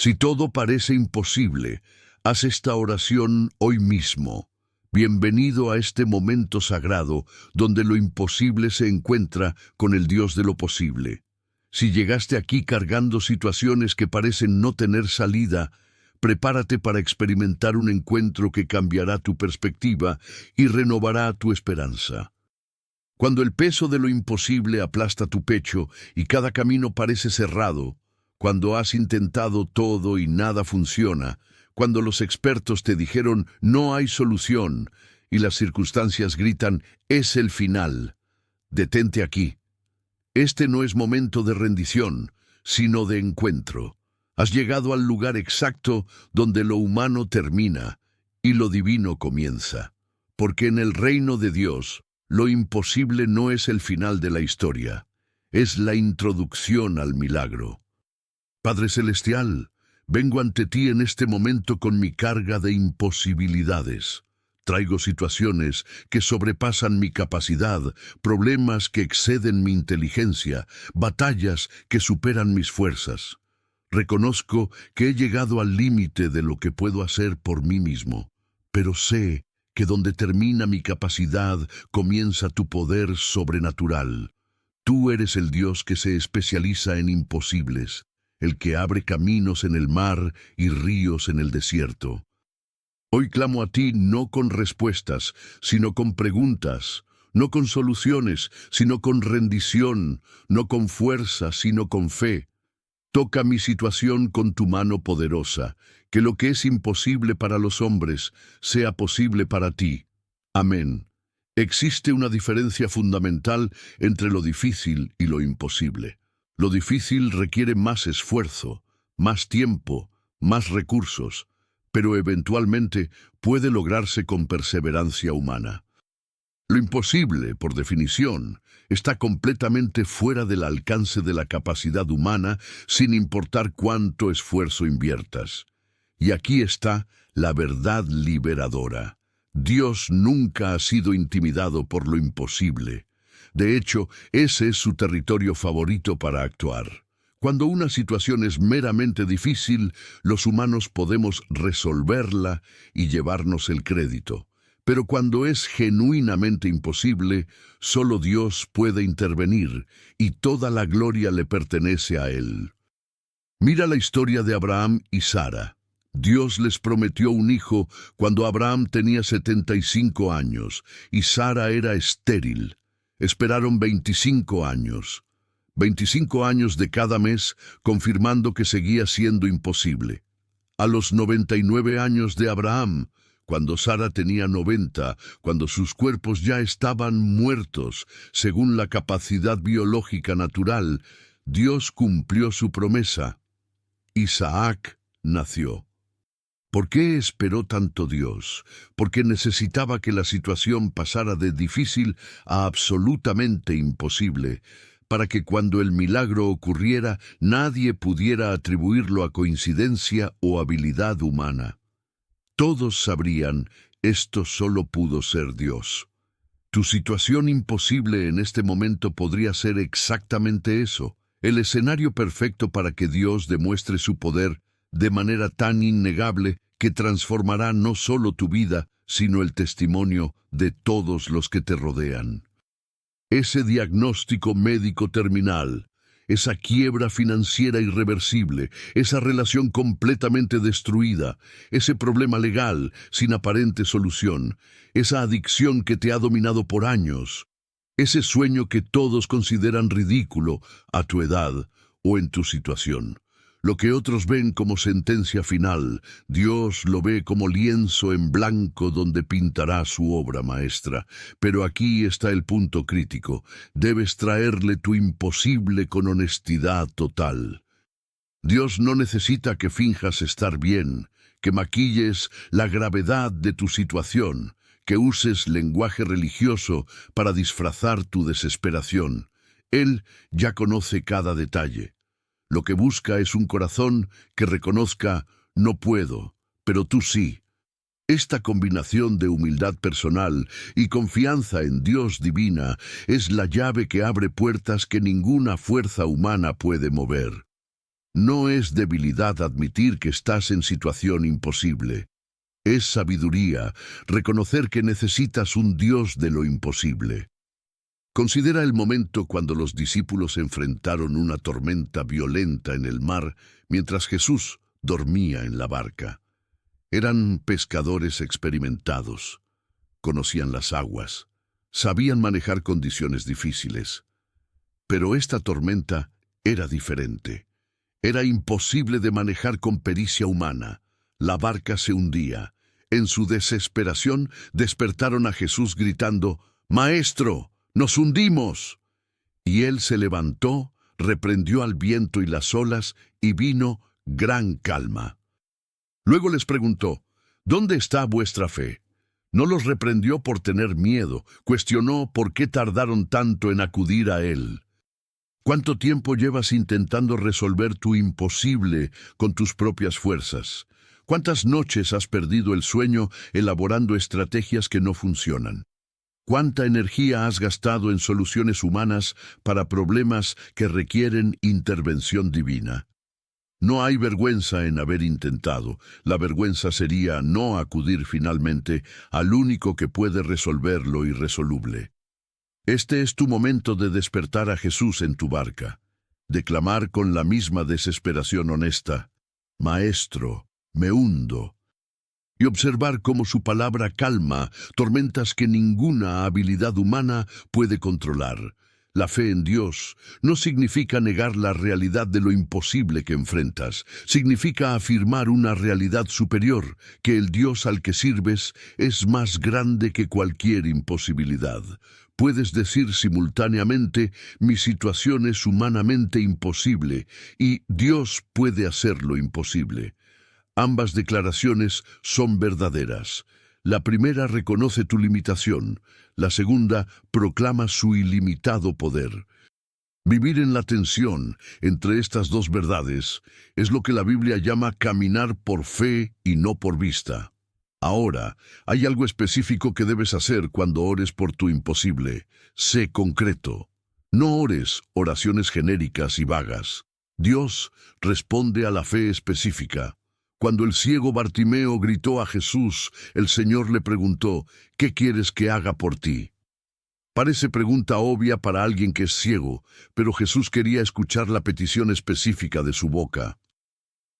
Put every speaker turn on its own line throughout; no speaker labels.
Si todo parece imposible, haz esta oración hoy mismo. Bienvenido a este momento sagrado donde lo imposible se encuentra con el Dios de lo posible. Si llegaste aquí cargando situaciones que parecen no tener salida, prepárate para experimentar un encuentro que cambiará tu perspectiva y renovará tu esperanza. Cuando el peso de lo imposible aplasta tu pecho y cada camino parece cerrado, cuando has intentado todo y nada funciona, cuando los expertos te dijeron no hay solución y las circunstancias gritan es el final, detente aquí. Este no es momento de rendición, sino de encuentro. Has llegado al lugar exacto donde lo humano termina y lo divino comienza. Porque en el reino de Dios, lo imposible no es el final de la historia, es la introducción al milagro. Padre Celestial, vengo ante ti en este momento con mi carga de imposibilidades. Traigo situaciones que sobrepasan mi capacidad, problemas que exceden mi inteligencia, batallas que superan mis fuerzas. Reconozco que he llegado al límite de lo que puedo hacer por mí mismo, pero sé que donde termina mi capacidad comienza tu poder sobrenatural. Tú eres el Dios que se especializa en imposibles, el que abre caminos en el mar y ríos en el desierto. Hoy clamo a ti no con respuestas, sino con preguntas, no con soluciones, sino con rendición, no con fuerza, sino con fe. Toca mi situación con tu mano poderosa, que lo que es imposible para los hombres sea posible para ti. Amén. Existe una diferencia fundamental entre lo difícil y lo imposible. Lo difícil requiere más esfuerzo, más tiempo, más recursos, pero eventualmente puede lograrse con perseverancia humana. Lo imposible, por definición, está completamente fuera del alcance de la capacidad humana sin importar cuánto esfuerzo inviertas. Y aquí está la verdad liberadora. Dios nunca ha sido intimidado por lo imposible. De hecho, ese es su territorio favorito para actuar. Cuando una situación es meramente difícil, los humanos podemos resolverla y llevarnos el crédito. Pero cuando es genuinamente imposible, solo Dios puede intervenir y toda la gloria le pertenece a Él. Mira la historia de Abraham y Sara. Dios les prometió un hijo cuando Abraham tenía 75 años y Sara era estéril. Esperaron 25 años. 25 años de cada mes, confirmando que seguía siendo imposible. A los 99 años de Abraham, cuando Sara tenía 90, cuando sus cuerpos ya estaban muertos, según la capacidad biológica natural, Dios cumplió su promesa. Isaac nació. ¿Por qué esperó tanto Dios? Porque necesitaba que la situación pasara de difícil a absolutamente imposible, para que cuando el milagro ocurriera nadie pudiera atribuirlo a coincidencia o habilidad humana. Todos sabrían, esto solo pudo ser Dios. Tu situación imposible en este momento podría ser exactamente eso, el escenario perfecto para que Dios demuestre su poder de manera tan innegable que transformará no solo tu vida, sino el testimonio de todos los que te rodean. Ese diagnóstico médico terminal, esa quiebra financiera irreversible, esa relación completamente destruida, ese problema legal sin aparente solución, esa adicción que te ha dominado por años, ese sueño que todos consideran ridículo a tu edad o en tu situación. Lo que otros ven como sentencia final, Dios lo ve como lienzo en blanco donde pintará su obra maestra. Pero aquí está el punto crítico. Debes traerle tu imposible con honestidad total. Dios no necesita que finjas estar bien, que maquilles la gravedad de tu situación, que uses lenguaje religioso para disfrazar tu desesperación. Él ya conoce cada detalle. Lo que busca es un corazón que reconozca, no puedo, pero tú sí. Esta combinación de humildad personal y confianza en Dios divina es la llave que abre puertas que ninguna fuerza humana puede mover. No es debilidad admitir que estás en situación imposible. Es sabiduría reconocer que necesitas un Dios de lo imposible. Considera el momento cuando los discípulos enfrentaron una tormenta violenta en el mar mientras Jesús dormía en la barca. Eran pescadores experimentados, conocían las aguas, sabían manejar condiciones difíciles. Pero esta tormenta era diferente. Era imposible de manejar con pericia humana. La barca se hundía. En su desesperación despertaron a Jesús gritando: «¡Maestro, nos hundimos!». Y él se levantó, reprendió al viento y las olas, y vino gran calma. Luego les preguntó: «¿Dónde está vuestra fe?». No los reprendió por tener miedo, cuestionó por qué tardaron tanto en acudir a él. ¿Cuánto tiempo llevas intentando resolver tu imposible con tus propias fuerzas? ¿Cuántas noches has perdido el sueño elaborando estrategias que no funcionan? ¿Cuánta energía has gastado en soluciones humanas para problemas que requieren intervención divina? No hay vergüenza en haber intentado. La vergüenza sería no acudir finalmente al único que puede resolver lo irresoluble. Este es tu momento de despertar a Jesús en tu barca, de clamar con la misma desesperación honesta: «Maestro, me hundo», y observar cómo su palabra calma tormentas que ninguna habilidad humana puede controlar. La fe en Dios no significa negar la realidad de lo imposible que enfrentas, significa afirmar una realidad superior, que el Dios al que sirves es más grande que cualquier imposibilidad. Puedes decir simultáneamente: «Mi situación es humanamente imposible», y «Dios puede hacer lo imposible». Ambas declaraciones son verdaderas. La primera reconoce tu limitación, la segunda proclama su ilimitado poder. Vivir en la tensión entre estas dos verdades es lo que la Biblia llama caminar por fe y no por vista. Ahora, hay algo específico que debes hacer cuando ores por tu imposible. Sé concreto. No ores oraciones genéricas y vagas. Dios responde a la fe específica. Cuando el ciego Bartimeo gritó a Jesús, el Señor le preguntó: «¿Qué quieres que haga por ti?». Parece pregunta obvia para alguien que es ciego, pero Jesús quería escuchar la petición específica de su boca.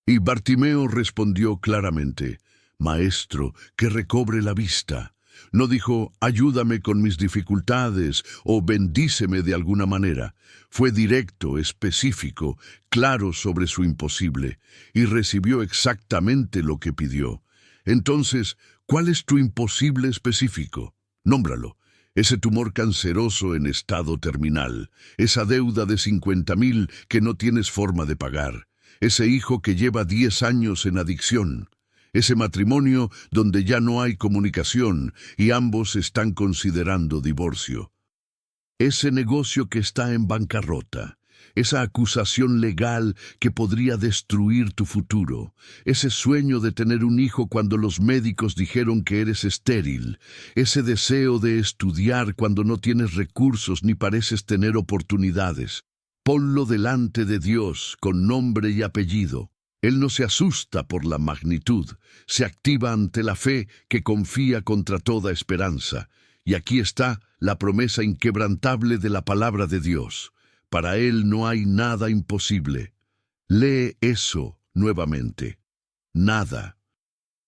Y Bartimeo respondió claramente: «Maestro, que recobre la vista». No dijo: «Ayúdame con mis dificultades» o «bendíceme de alguna manera». Fue directo, específico, claro sobre su imposible, y recibió exactamente lo que pidió. Entonces, ¿cuál es tu imposible específico? Nómbralo. Ese tumor canceroso en estado terminal, esa deuda de 50,000 que no tienes forma de pagar, ese hijo que lleva 10 años en adicción, ese matrimonio donde ya no hay comunicación y ambos están considerando divorcio, ese negocio que está en bancarrota, esa acusación legal que podría destruir tu futuro, ese sueño de tener un hijo cuando los médicos dijeron que eres estéril, ese deseo de estudiar cuando no tienes recursos ni pareces tener oportunidades. Ponlo delante de Dios con nombre y apellido. Él no se asusta por la magnitud, se activa ante la fe que confía contra toda esperanza. Y aquí está la promesa inquebrantable de la palabra de Dios. Para Él no hay nada imposible. Lee eso nuevamente. Nada.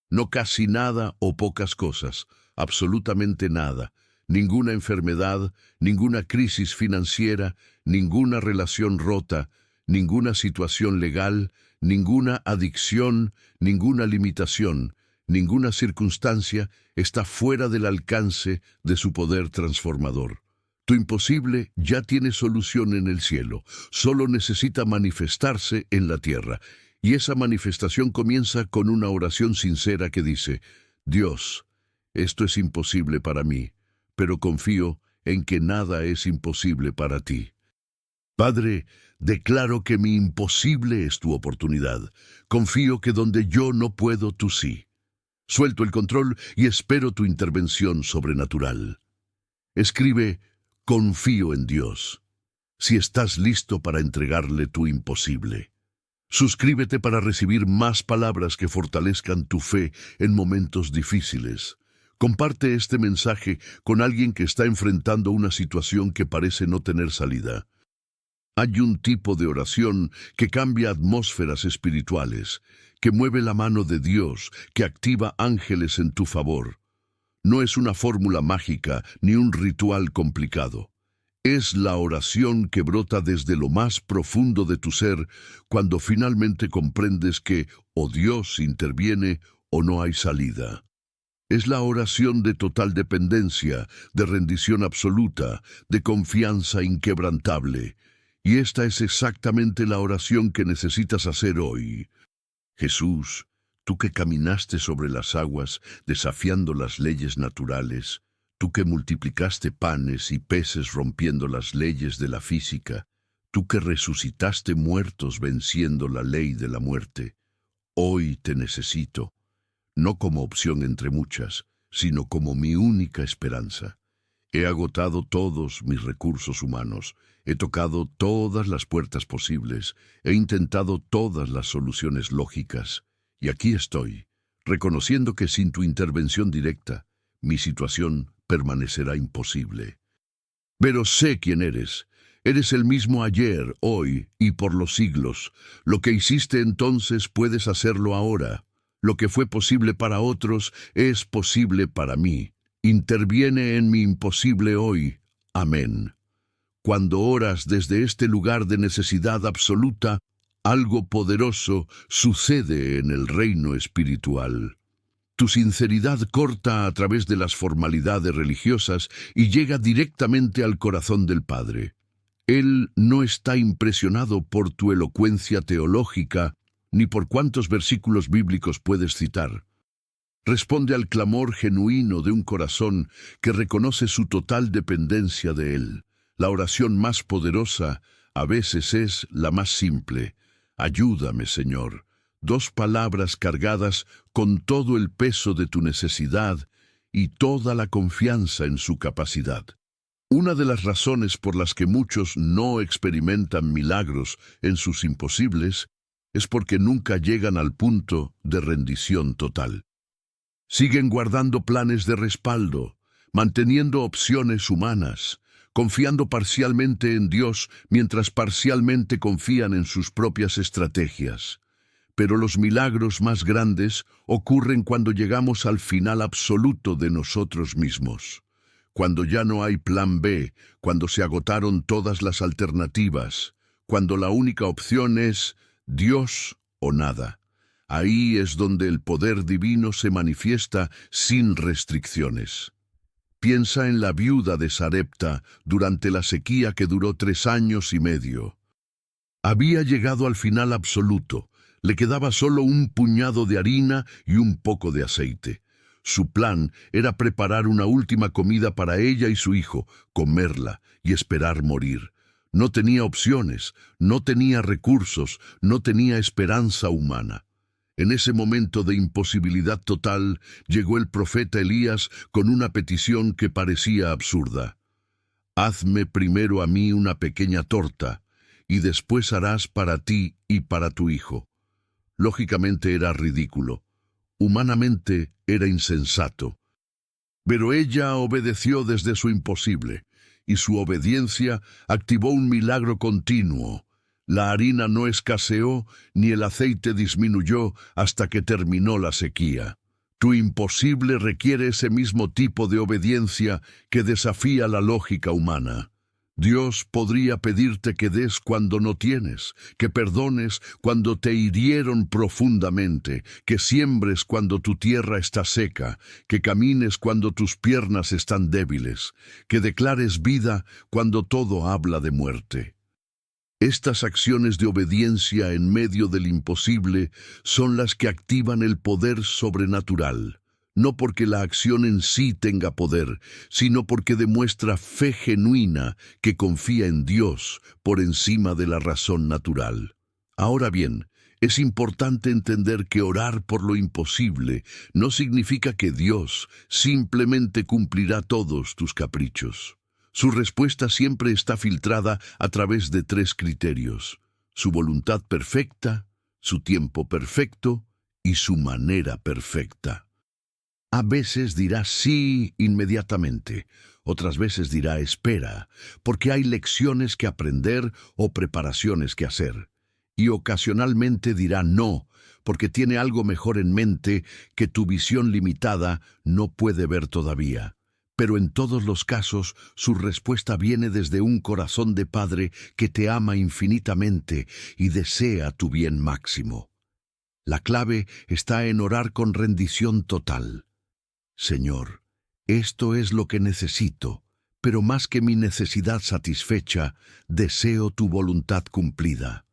No casi nada o pocas cosas, absolutamente nada. Ninguna enfermedad, ninguna crisis financiera, ninguna relación rota, ninguna situación legal, ninguna adicción, ninguna limitación, ninguna circunstancia está fuera del alcance de su poder transformador. Tu imposible ya tiene solución en el cielo, solo necesita manifestarse en la tierra. Y esa manifestación comienza con una oración sincera que dice: «Dios, esto es imposible para mí, pero confío en que nada es imposible para ti. Padre, declaro que mi imposible es tu oportunidad. Confío que donde yo no puedo, tú sí. Suelto el control y espero tu intervención sobrenatural». Escribe: «Confío en Dios», si estás listo para entregarle tu imposible. Suscríbete para recibir más palabras que fortalezcan tu fe en momentos difíciles. Comparte este mensaje con alguien que está enfrentando una situación que parece no tener salida. Hay un tipo de oración que cambia atmósferas espirituales, que mueve la mano de Dios, que activa ángeles en tu favor. No es una fórmula mágica ni un ritual complicado. Es la oración que brota desde lo más profundo de tu ser cuando finalmente comprendes que o Dios interviene o no hay salida. Es la oración de total dependencia, de rendición absoluta, de confianza inquebrantable. Y esta es exactamente la oración que necesitas hacer hoy. Jesús, tú que caminaste sobre las aguas, desafiando las leyes naturales, tú que multiplicaste panes y peces rompiendo las leyes de la física, tú que resucitaste muertos venciendo la ley de la muerte, hoy te necesito, no como opción entre muchas, sino como mi única esperanza. He agotado todos mis recursos humanos, he tocado todas las puertas posibles, he intentado todas las soluciones lógicas, y aquí estoy, reconociendo que sin tu intervención directa, mi situación permanecerá imposible. Pero sé quién eres. Eres el mismo ayer, hoy y por los siglos. Lo que hiciste entonces puedes hacerlo ahora. Lo que fue posible para otros es posible para mí. Interviene en mi imposible hoy. Amén. Cuando oras desde este lugar de necesidad absoluta, algo poderoso sucede en el reino espiritual. Tu sinceridad corta a través de las formalidades religiosas y llega directamente al corazón del Padre. Él no está impresionado por tu elocuencia teológica ni por cuántos versículos bíblicos puedes citar. Responde al clamor genuino de un corazón que reconoce su total dependencia de Él. La oración más poderosa a veces es la más simple. Ayúdame, Señor. 2 palabras cargadas con todo el peso de tu necesidad y toda la confianza en su capacidad. Una de las razones por las que muchos no experimentan milagros en sus imposibles es porque nunca llegan al punto de rendición total. Siguen guardando planes de respaldo, manteniendo opciones humanas, confiando parcialmente en Dios mientras parcialmente confían en sus propias estrategias. Pero los milagros más grandes ocurren cuando llegamos al final absoluto de nosotros mismos. Cuando ya no hay plan B, cuando se agotaron todas las alternativas, cuando la única opción es Dios o nada. Ahí es donde el poder divino se manifiesta sin restricciones. Piensa en la viuda de Sarepta durante la sequía que duró 3 años y medio. Había llegado al final absoluto. Le quedaba solo un puñado de harina y un poco de aceite. Su plan era preparar una última comida para ella y su hijo, comerla y esperar morir. No tenía opciones, no tenía recursos, no tenía esperanza humana. En ese momento de imposibilidad total, llegó el profeta Elías con una petición que parecía absurda. Hazme primero a mí una pequeña torta, y después harás para ti y para tu hijo. Lógicamente era ridículo. Humanamente era insensato. Pero ella obedeció desde su imposible, y su obediencia activó un milagro continuo. La harina no escaseó, ni el aceite disminuyó hasta que terminó la sequía. Tu imposible requiere ese mismo tipo de obediencia que desafía la lógica humana. Dios podría pedirte que des cuando no tienes, que perdones cuando te hirieron profundamente, que siembres cuando tu tierra está seca, que camines cuando tus piernas están débiles, que declares vida cuando todo habla de muerte. Estas acciones de obediencia en medio del imposible son las que activan el poder sobrenatural. No porque la acción en sí tenga poder, sino porque demuestra fe genuina que confía en Dios por encima de la razón natural. Ahora bien, es importante entender que orar por lo imposible no significa que Dios simplemente cumplirá todos tus caprichos. Su respuesta siempre está filtrada a través de 3 criterios: su voluntad perfecta, su tiempo perfecto y su manera perfecta. A veces dirá sí inmediatamente, otras veces dirá espera, porque hay lecciones que aprender o preparaciones que hacer. Y ocasionalmente dirá no, porque tiene algo mejor en mente que tu visión limitada no puede ver todavía. Pero en todos los casos, su respuesta viene desde un corazón de padre que te ama infinitamente y desea tu bien máximo. La clave está en orar con rendición total. Señor, esto es lo que necesito, pero más que mi necesidad satisfecha, deseo tu voluntad cumplida.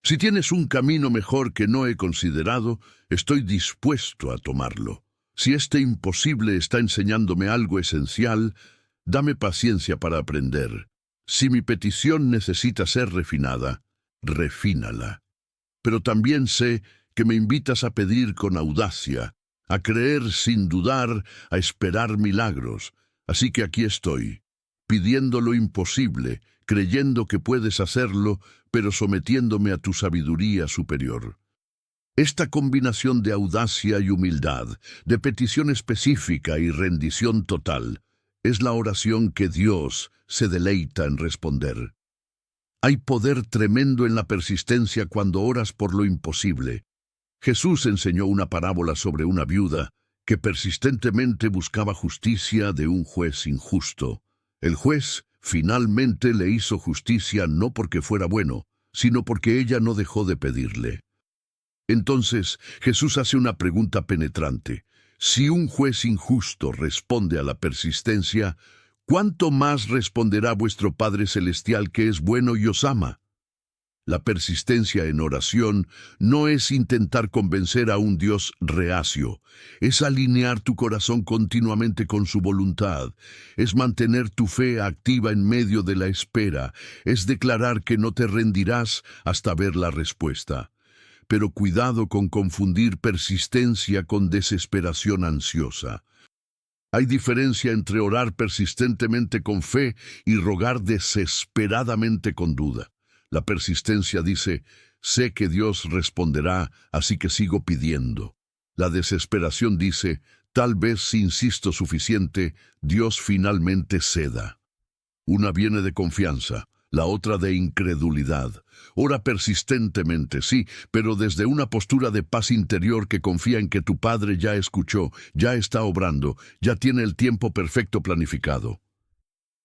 Si tienes un camino mejor que no he considerado, estoy dispuesto a tomarlo. Si este imposible está enseñándome algo esencial, dame paciencia para aprender. Si mi petición necesita ser refinada, refínala. Pero también sé que me invitas a pedir con audacia, a creer sin dudar, a esperar milagros. Así que aquí estoy, pidiendo lo imposible, creyendo que puedes hacerlo, pero sometiéndome a tu sabiduría superior. Esta combinación de audacia y humildad, de petición específica y rendición total, es la oración que Dios se deleita en responder. Hay poder tremendo en la persistencia cuando oras por lo imposible. Jesús enseñó una parábola sobre una viuda que persistentemente buscaba justicia de un juez injusto. El juez finalmente le hizo justicia no porque fuera bueno, sino porque ella no dejó de pedirle. Entonces Jesús hace una pregunta penetrante. Si un juez injusto responde a la persistencia, ¿cuánto más responderá vuestro Padre Celestial que es bueno y os ama? La persistencia en oración no es intentar convencer a un Dios reacio, es alinear tu corazón continuamente con su voluntad, es mantener tu fe activa en medio de la espera, es declarar que no te rendirás hasta ver la respuesta. Pero cuidado con confundir persistencia con desesperación ansiosa. Hay diferencia entre orar persistentemente con fe y rogar desesperadamente con duda. La persistencia dice, sé que Dios responderá, así que sigo pidiendo. La desesperación dice, tal vez si insisto suficiente, Dios finalmente ceda. Una viene de confianza, la otra de incredulidad. Ora persistentemente, sí, pero desde una postura de paz interior que confía en que tu Padre ya escuchó, ya está obrando, ya tiene el tiempo perfecto planificado.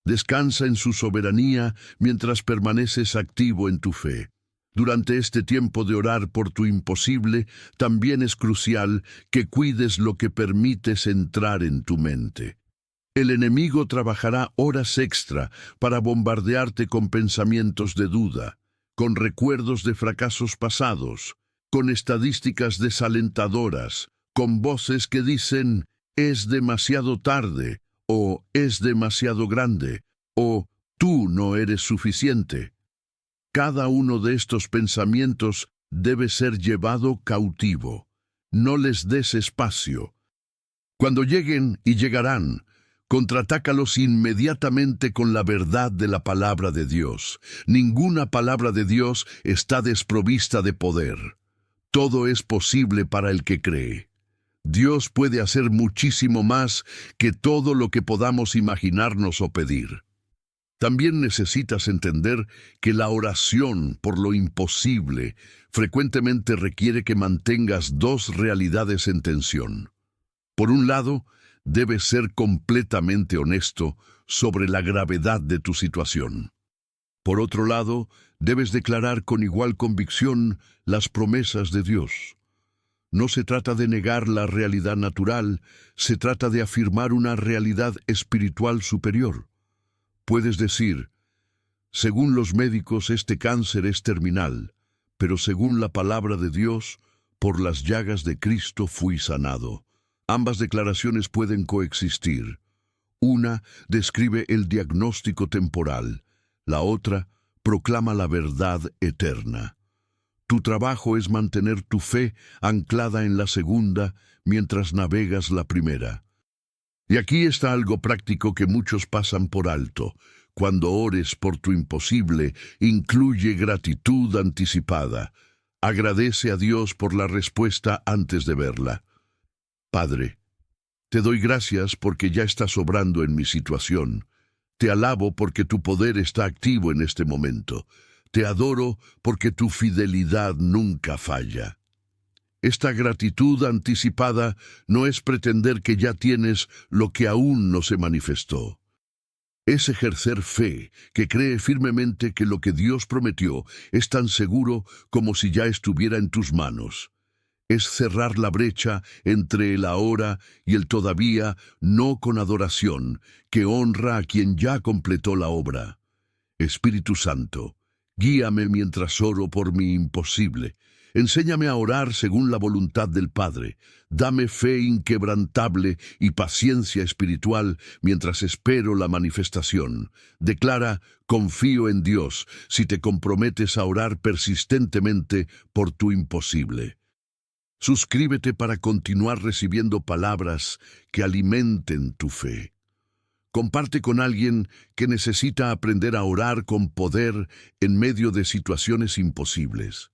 Descansa en su soberanía mientras permaneces activo en tu fe. Durante este tiempo de orar por tu imposible, también es crucial que cuides lo que permites entrar en tu mente. El enemigo trabajará horas extra para bombardearte con pensamientos de duda, con recuerdos de fracasos pasados, con estadísticas desalentadoras, con voces que dicen, es demasiado tarde, o es demasiado grande, o tú no eres suficiente. Cada uno de estos pensamientos debe ser llevado cautivo. No les des espacio. Cuando lleguen y llegarán, contraatácalos inmediatamente con la verdad de la palabra de Dios. Ninguna palabra de Dios está desprovista de poder. Todo es posible para el que cree. Dios puede hacer muchísimo más que todo lo que podamos imaginarnos o pedir. También necesitas entender que la oración por lo imposible frecuentemente requiere que mantengas dos realidades en tensión. Por un lado, debes ser completamente honesto sobre la gravedad de tu situación. Por otro lado, debes declarar con igual convicción las promesas de Dios. No se trata de negar la realidad natural, se trata de afirmar una realidad espiritual superior. Puedes decir, según los médicos este cáncer es terminal, pero según la palabra de Dios, por las llagas de Cristo fui sanado. Ambas declaraciones pueden coexistir. Una describe el diagnóstico temporal, la otra proclama la verdad eterna. Tu trabajo es mantener tu fe anclada en la segunda mientras navegas la primera. Y aquí está algo práctico que muchos pasan por alto. Cuando ores por tu imposible, incluye gratitud anticipada. Agradece a Dios por la respuesta antes de verla. Padre, te doy gracias porque ya estás obrando en mi situación. Te alabo porque tu poder está activo en este momento. Te adoro porque tu fidelidad nunca falla. Esta gratitud anticipada no es pretender que ya tienes lo que aún no se manifestó. Es ejercer fe, que cree firmemente que lo que Dios prometió es tan seguro como si ya estuviera en tus manos. Es cerrar la brecha entre el ahora y el todavía, no con adoración, que honra a quien ya completó la obra. Espíritu Santo, guíame mientras oro por mi imposible. Enséñame a orar según la voluntad del Padre. Dame fe inquebrantable y paciencia espiritual mientras espero la manifestación. Declara, confío en Dios, si te comprometes a orar persistentemente por tu imposible. Suscríbete para continuar recibiendo palabras que alimenten tu fe. Comparte con alguien que necesita aprender a orar con poder en medio de situaciones imposibles.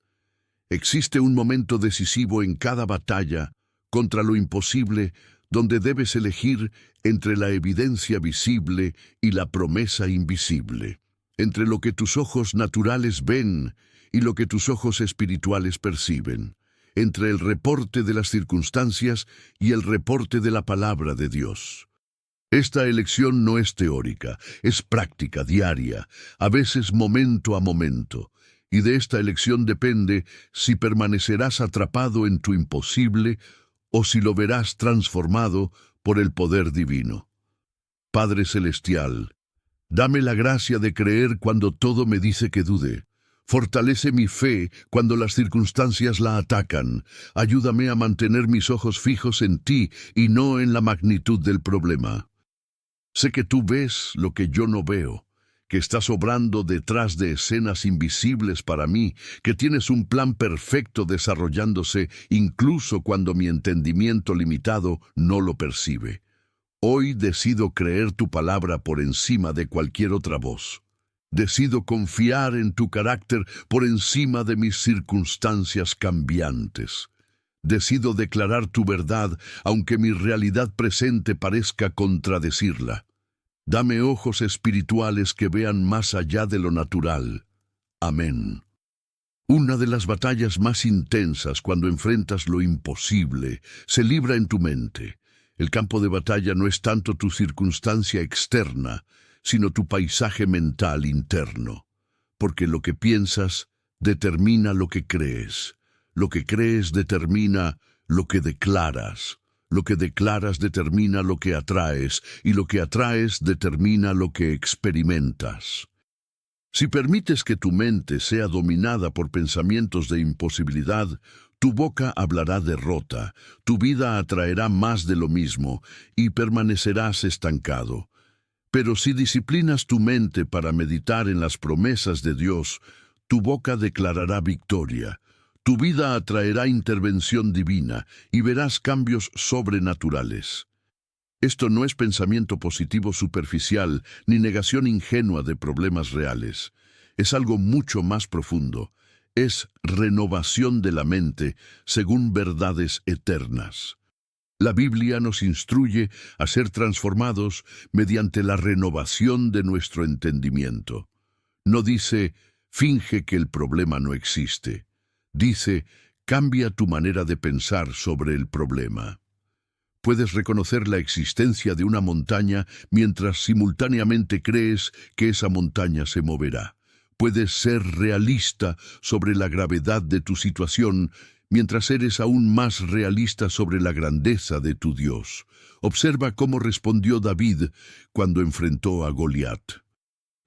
Existe un momento decisivo en cada batalla contra lo imposible donde debes elegir entre la evidencia visible y la promesa invisible, entre lo que tus ojos naturales ven y lo que tus ojos espirituales perciben, entre el reporte de las circunstancias y el reporte de la palabra de Dios. Esta elección no es teórica, es práctica, diaria, a veces momento a momento. Y de esta elección depende si permanecerás atrapado en tu imposible o si lo verás transformado por el poder divino. Padre Celestial, dame la gracia de creer cuando todo me dice que dude. Fortalece mi fe cuando las circunstancias la atacan. Ayúdame a mantener mis ojos fijos en ti y no en la magnitud del problema. Sé que tú ves lo que yo no veo, que estás obrando detrás de escenas invisibles para mí, que tienes un plan perfecto desarrollándose incluso cuando mi entendimiento limitado no lo percibe. Hoy decido creer tu palabra por encima de cualquier otra voz. Decido confiar en tu carácter por encima de mis circunstancias cambiantes. Decido declarar tu verdad aunque mi realidad presente parezca contradecirla. Dame ojos espirituales que vean más allá de lo natural. Amén. Una de las batallas más intensas cuando enfrentas lo imposible se libra en tu mente. El campo de batalla no es tanto tu circunstancia externa, sino tu paisaje mental interno. Porque lo que piensas determina lo que crees. Lo que crees determina lo que declaras. Lo que declaras determina lo que atraes, y lo que atraes determina lo que experimentas. Si permites que tu mente sea dominada por pensamientos de imposibilidad, tu boca hablará derrota, tu vida atraerá más de lo mismo, y permanecerás estancado. Pero si disciplinas tu mente para meditar en las promesas de Dios, tu boca declarará victoria. Tu vida atraerá intervención divina y verás cambios sobrenaturales. Esto no es pensamiento positivo superficial ni negación ingenua de problemas reales. Es algo mucho más profundo. Es renovación de la mente según verdades eternas. La Biblia nos instruye a ser transformados mediante la renovación de nuestro entendimiento. No dice, finge que el problema no existe. Dice, cambia tu manera de pensar sobre el problema. Puedes reconocer la existencia de una montaña mientras simultáneamente crees que esa montaña se moverá. Puedes ser realista sobre la gravedad de tu situación mientras eres aún más realista sobre la grandeza de tu Dios. Observa cómo respondió David cuando enfrentó a Goliat.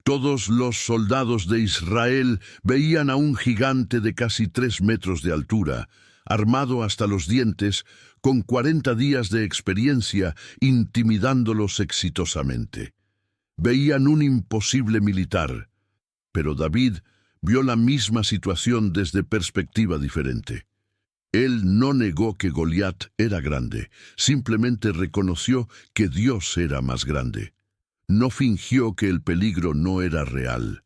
Todos los soldados de Israel veían a un gigante de casi 3 metros de altura, armado hasta los dientes, con 40 días de experiencia, intimidándolos exitosamente. Veían un imposible militar, pero David vio la misma situación desde perspectiva diferente. Él no negó que Goliat era grande, simplemente reconoció que Dios era más grande. No fingió que el peligro no era real.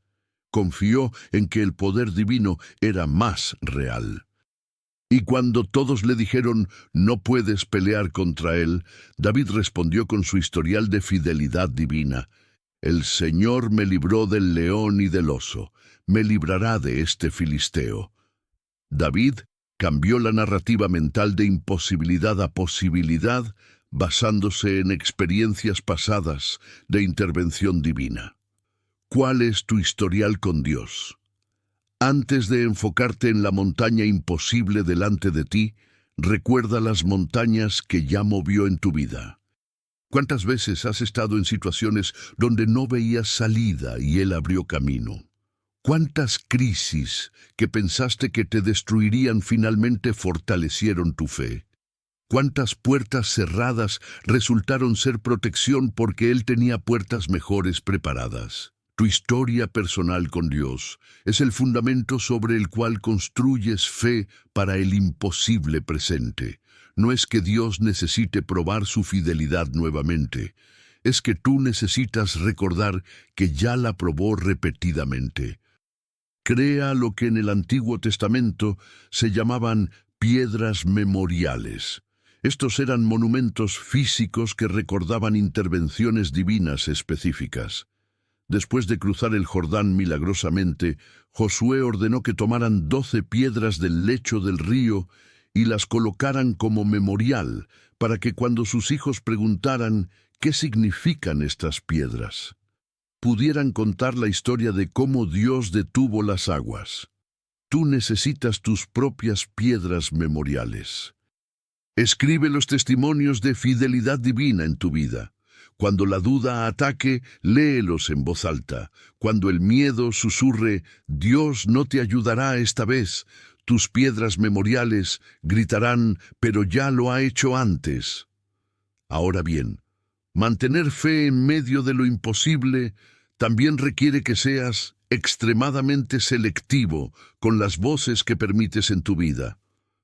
Confió en que el poder divino era más real. Y cuando todos le dijeron, no puedes pelear contra él, David respondió con su historial de fidelidad divina. El Señor me libró del león y del oso, me librará de este filisteo. David cambió la narrativa mental de imposibilidad a posibilidad, basándose en experiencias pasadas de intervención divina. ¿Cuál es tu historial con Dios? Antes de enfocarte en la montaña imposible delante de ti, recuerda las montañas que ya movió en tu vida. ¿Cuántas veces has estado en situaciones donde no veías salida y Él abrió camino? ¿Cuántas crisis que pensaste que te destruirían finalmente fortalecieron tu fe? ¿Cuántas puertas cerradas resultaron ser protección porque Él tenía puertas mejores preparadas? Tu historia personal con Dios es el fundamento sobre el cual construyes fe para el imposible presente. No es que Dios necesite probar su fidelidad nuevamente, es que tú necesitas recordar que ya la probó repetidamente. Crea lo que en el Antiguo Testamento se llamaban piedras memoriales. Estos eran monumentos físicos que recordaban intervenciones divinas específicas. Después de cruzar el Jordán milagrosamente, Josué ordenó que tomaran 12 piedras del lecho del río y las colocaran como memorial, para que cuando sus hijos preguntaran ¿qué significan estas piedras?, pudieran contar la historia de cómo Dios detuvo las aguas. Tú necesitas tus propias piedras memoriales. Escribe los testimonios de fidelidad divina en tu vida. Cuando la duda ataque, léelos en voz alta. Cuando el miedo susurre, Dios no te ayudará esta vez, tus piedras memoriales gritarán, pero ya lo ha hecho antes. Ahora bien, mantener fe en medio de lo imposible también requiere que seas extremadamente selectivo con las voces que permites en tu vida.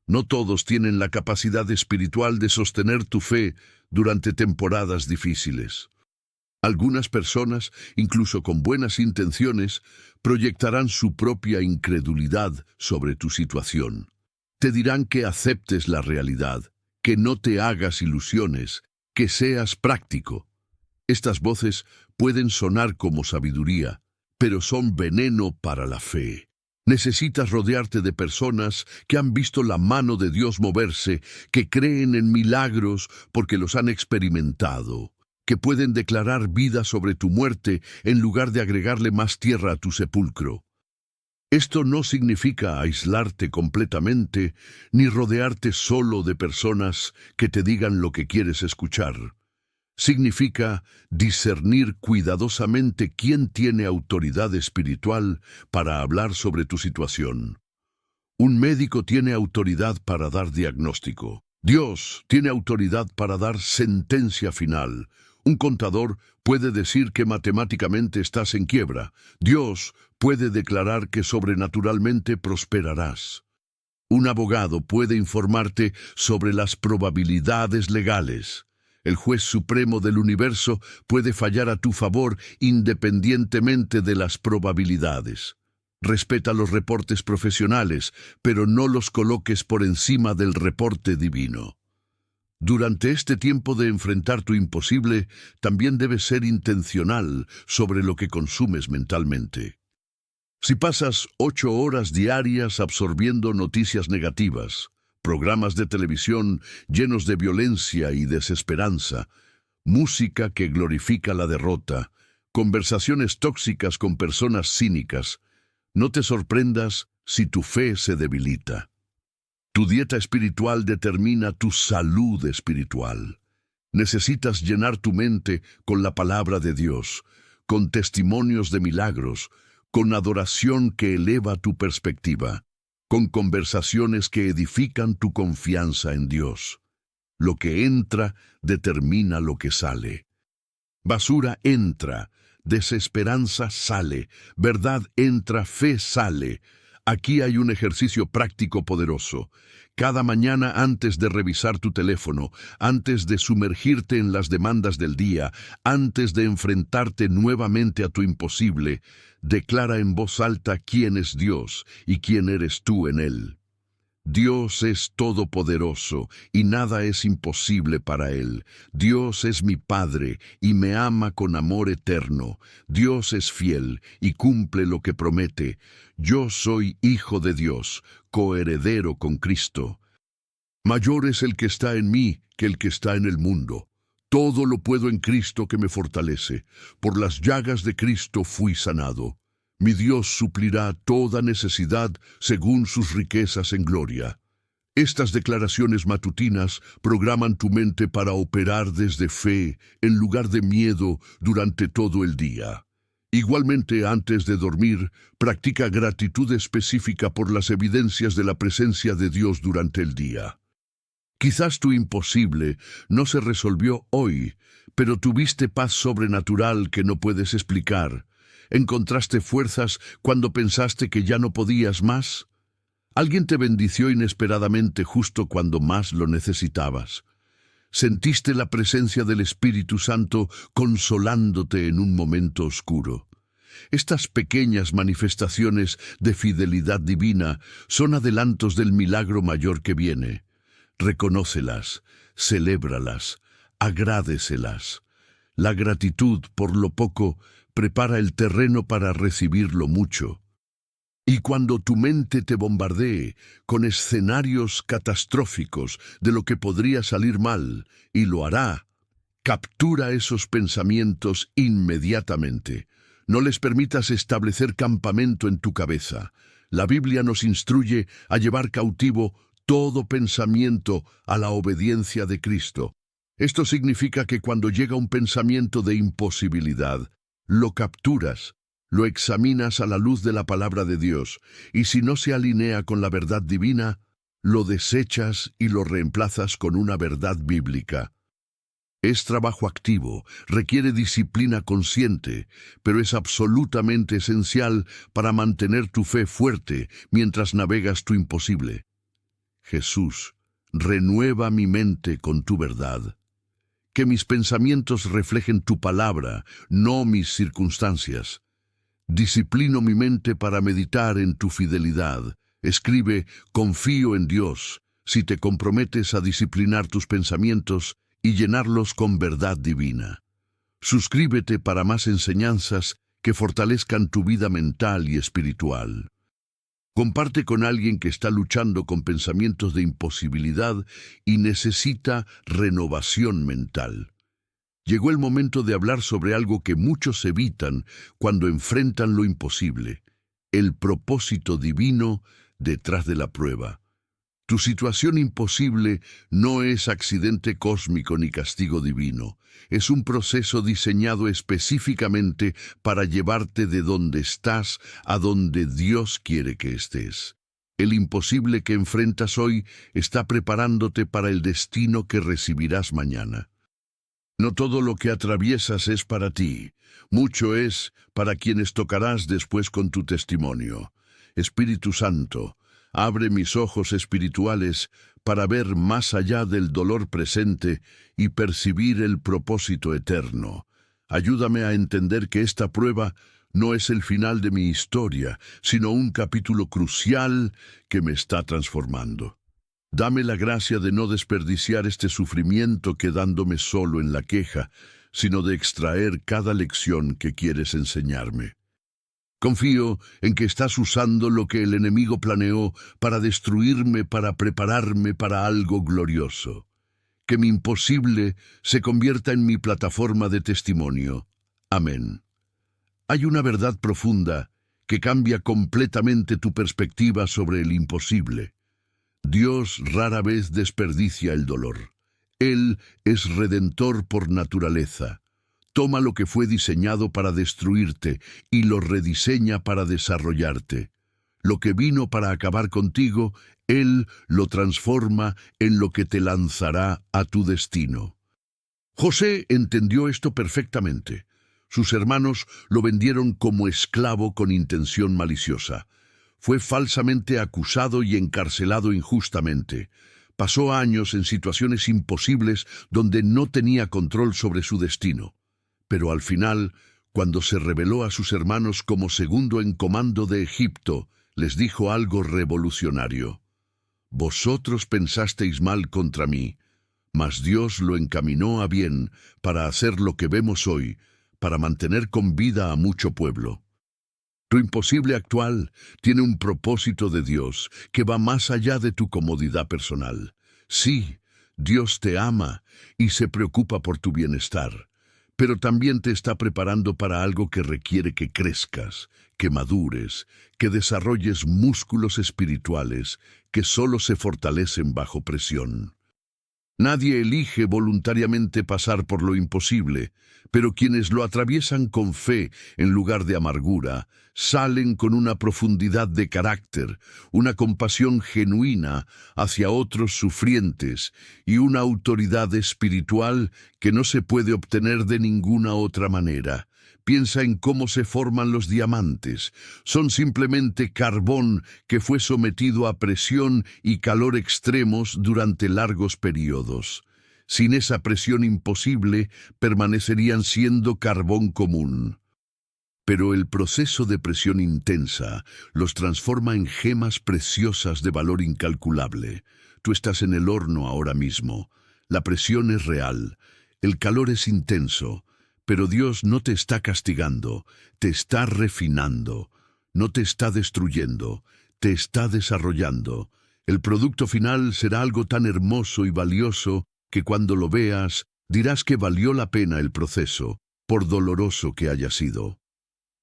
No todos tienen la capacidad espiritual de sostener tu fe durante temporadas difíciles. Algunas personas, incluso con buenas intenciones, proyectarán su propia incredulidad sobre tu situación. Te dirán que aceptes la realidad, que no te hagas ilusiones, que seas práctico. Estas voces pueden sonar como sabiduría, pero son veneno para la fe. Necesitas rodearte de personas que han visto la mano de Dios moverse, que creen en milagros porque los han experimentado, que pueden declarar vida sobre tu muerte en lugar de agregarle más tierra a tu sepulcro. Esto no significa aislarte completamente, ni rodearte solo de personas que te digan lo que quieres escuchar. Significa discernir cuidadosamente quién tiene autoridad espiritual para hablar sobre tu situación. Un médico tiene autoridad para dar diagnóstico. Dios tiene autoridad para dar sentencia final. Un contador puede decir que matemáticamente estás en quiebra. Dios puede declarar que sobrenaturalmente prosperarás. Un abogado puede informarte sobre las probabilidades legales. El juez supremo del universo puede fallar a tu favor independientemente de las probabilidades. Respeta los reportes profesionales, pero no los coloques por encima del reporte divino. Durante este tiempo de enfrentar tu imposible, también debes ser intencional sobre lo que consumes mentalmente. Si pasas 8 horas diarias absorbiendo noticias negativas, programas de televisión llenos de violencia y desesperanza, música que glorifica la derrota, conversaciones tóxicas con personas cínicas, no te sorprendas si tu fe se debilita. Tu dieta espiritual determina tu salud espiritual. Necesitas llenar tu mente con la palabra de Dios, con testimonios de milagros, con adoración que eleva tu perspectiva, con conversaciones que edifican tu confianza en Dios. Lo que entra determina lo que sale. Basura entra, desesperanza sale, verdad entra, fe sale. Aquí hay un ejercicio práctico poderoso. Cada mañana antes de revisar tu teléfono, antes de sumergirte en las demandas del día, antes de enfrentarte nuevamente a tu imposible, declara en voz alta quién es Dios y quién eres tú en Él. Dios es todopoderoso y nada es imposible para Él. Dios es mi Padre y me ama con amor eterno. Dios es fiel y cumple lo que promete. Yo soy hijo de Dios, coheredero con Cristo. Mayor es el que está en mí que el que está en el mundo. Todo lo puedo en Cristo que me fortalece. Por las llagas de Cristo fui sanado. Mi Dios suplirá toda necesidad según sus riquezas en gloria. Estas declaraciones matutinas programan tu mente para operar desde fe en lugar de miedo durante todo el día. Igualmente, antes de dormir, practica gratitud específica por las evidencias de la presencia de Dios durante el día. Quizás tu imposible no se resolvió hoy, pero tuviste paz sobrenatural que no puedes explicar. ¿Encontraste fuerzas cuando pensaste que ya no podías más? ¿Alguien te bendició inesperadamente justo cuando más lo necesitabas? ¿Sentiste la presencia del Espíritu Santo consolándote en un momento oscuro? Estas pequeñas manifestaciones de fidelidad divina son adelantos del milagro mayor que viene. Reconócelas, celébralas, agradécelas. La gratitud por lo poco prepara el terreno para recibir lo mucho. Y cuando tu mente te bombardee con escenarios catastróficos de lo que podría salir mal, y lo hará, captura esos pensamientos inmediatamente. No les permitas establecer campamento en tu cabeza. La Biblia nos instruye a llevar cautivo todo pensamiento a la obediencia de Cristo. Esto significa que cuando llega un pensamiento de imposibilidad, lo capturas, lo examinas a la luz de la palabra de Dios, y si no se alinea con la verdad divina, lo desechas y lo reemplazas con una verdad bíblica. Es trabajo activo, requiere disciplina consciente, pero es absolutamente esencial para mantener tu fe fuerte mientras navegas tu imposible. Jesús, renueva mi mente con tu verdad. Que mis pensamientos reflejen tu palabra, no mis circunstancias. Disciplino mi mente para meditar en tu fidelidad. Escribe, confío en Dios, si te comprometes a disciplinar tus pensamientos y llenarlos con verdad divina. Suscríbete para más enseñanzas que fortalezcan tu vida mental y espiritual. Comparte con alguien que está luchando con pensamientos de imposibilidad y necesita renovación mental. Llegó el momento de hablar sobre algo que muchos evitan cuando enfrentan lo imposible: el propósito divino detrás de la prueba. Tu situación imposible no es accidente cósmico ni castigo divino. Es un proceso diseñado específicamente para llevarte de donde estás a donde Dios quiere que estés. El imposible que enfrentas hoy está preparándote para el destino que recibirás mañana. No todo lo que atraviesas es para ti. Mucho es para quienes tocarás después con tu testimonio. Espíritu Santo, abre mis ojos espirituales para ver más allá del dolor presente y percibir el propósito eterno. Ayúdame a entender que esta prueba no es el final de mi historia, sino un capítulo crucial que me está transformando. Dame la gracia de no desperdiciar este sufrimiento quedándome solo en la queja, sino de extraer cada lección que quieres enseñarme. Confío en que estás usando lo que el enemigo planeó para destruirme, para prepararme para algo glorioso. Que mi imposible se convierta en mi plataforma de testimonio. Amén. Hay una verdad profunda que cambia completamente tu perspectiva sobre el imposible. Dios rara vez desperdicia el dolor. Él es redentor por naturaleza. Toma lo que fue diseñado para destruirte y lo rediseña para desarrollarte. Lo que vino para acabar contigo, Él lo transforma en lo que te lanzará a tu destino. José entendió esto perfectamente. Sus hermanos lo vendieron como esclavo con intención maliciosa. Fue falsamente acusado y encarcelado injustamente. Pasó años en situaciones imposibles donde no tenía control sobre su destino. Pero al final, cuando se reveló a sus hermanos como segundo en comando de Egipto, les dijo algo revolucionario. Vosotros pensasteis mal contra mí, mas Dios lo encaminó a bien para hacer lo que vemos hoy, para mantener con vida a mucho pueblo. Tu imposible actual tiene un propósito de Dios que va más allá de tu comodidad personal. Sí, Dios te ama y se preocupa por tu bienestar, pero también te está preparando para algo que requiere que crezcas, que madures, que desarrolles músculos espirituales que solo se fortalecen bajo presión. Nadie elige voluntariamente pasar por lo imposible, pero quienes lo atraviesan con fe en lugar de amargura, salen con una profundidad de carácter, una compasión genuina hacia otros sufrientes y una autoridad espiritual que no se puede obtener de ninguna otra manera. Piensa en cómo se forman los diamantes. Son simplemente carbón que fue sometido a presión y calor extremos durante largos periodos. Sin esa presión imposible, permanecerían siendo carbón común. Pero el proceso de presión intensa los transforma en gemas preciosas de valor incalculable. Tú estás en el horno ahora mismo. La presión es real. El calor es intenso. Pero Dios no te está castigando, te está refinando, no te está destruyendo, te está desarrollando. El producto final será algo tan hermoso y valioso que cuando lo veas, dirás que valió la pena el proceso, por doloroso que haya sido.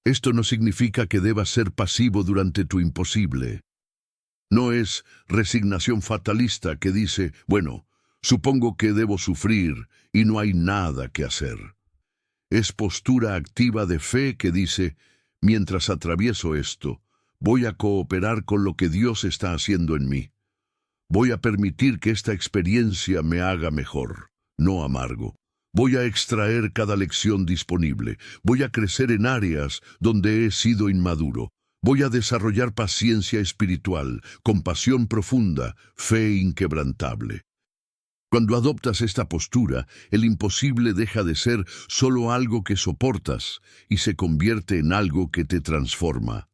Esto no significa que debas ser pasivo durante tu imposible. No es resignación fatalista que dice, bueno, supongo que debo sufrir y no hay nada que hacer. Es postura activa de fe que dice, mientras atravieso esto, voy a cooperar con lo que Dios está haciendo en mí. Voy a permitir que esta experiencia me haga mejor, no amargo. Voy a extraer cada lección disponible. Voy a crecer en áreas donde he sido inmaduro. Voy a desarrollar paciencia espiritual, compasión profunda, fe inquebrantable. Cuando adoptas esta postura, el imposible deja de ser solo algo que soportas y se convierte en algo que te transforma.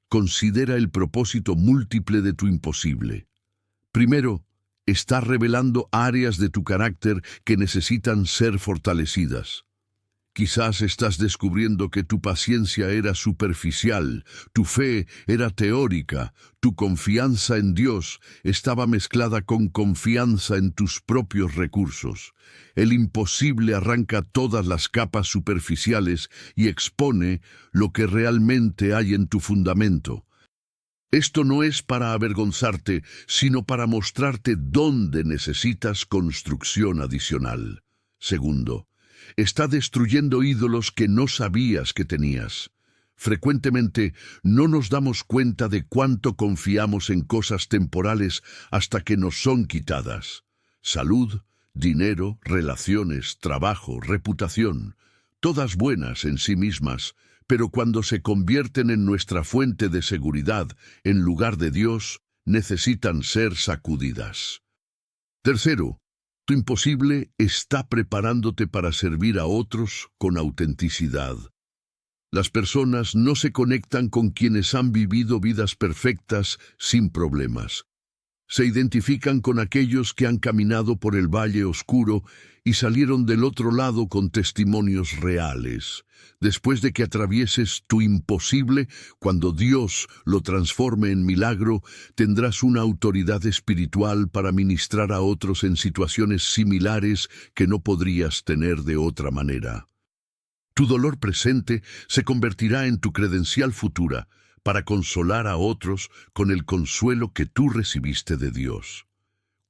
Considera el propósito múltiple de tu imposible. Primero, está revelando áreas de tu carácter que necesitan ser fortalecidas. Quizás estás descubriendo que tu paciencia era superficial, tu fe era teórica, tu confianza en Dios estaba mezclada con confianza en tus propios recursos. El imposible arranca todas las capas superficiales y expone lo que realmente hay en tu fundamento. Esto no es para avergonzarte, sino para mostrarte dónde necesitas construcción adicional. Segundo, está destruyendo ídolos que no sabías que tenías. Frecuentemente no nos damos cuenta de cuánto confiamos en cosas temporales hasta que nos son quitadas. Salud, dinero, relaciones, trabajo, reputación, todas buenas en sí mismas, pero cuando se convierten en nuestra fuente de seguridad en lugar de Dios, necesitan ser sacudidas. Tercero, tu imposible está preparándote para servir a otros con autenticidad. Las personas no se conectan con quienes han vivido vidas perfectas sin problemas. Se identifican con aquellos que han caminado por el valle oscuro y salieron del otro lado con testimonios reales. Después de que atravieses tu imposible, cuando Dios lo transforme en milagro, tendrás una autoridad espiritual para ministrar a otros en situaciones similares que no podrías tener de otra manera. Tu dolor presente se convertirá en tu credencial futura para consolar a otros con el consuelo que tú recibiste de Dios.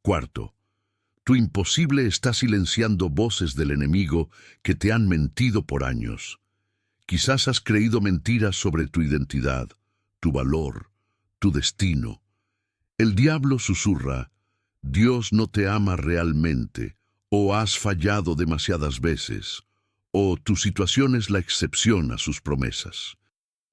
Cuarto, tu imposible está silenciando voces del enemigo que te han mentido por años. Quizás has creído mentiras sobre tu identidad, tu valor, tu destino. El diablo susurra, Dios no te ama realmente, o has fallado demasiadas veces, o tu situación es la excepción a sus promesas.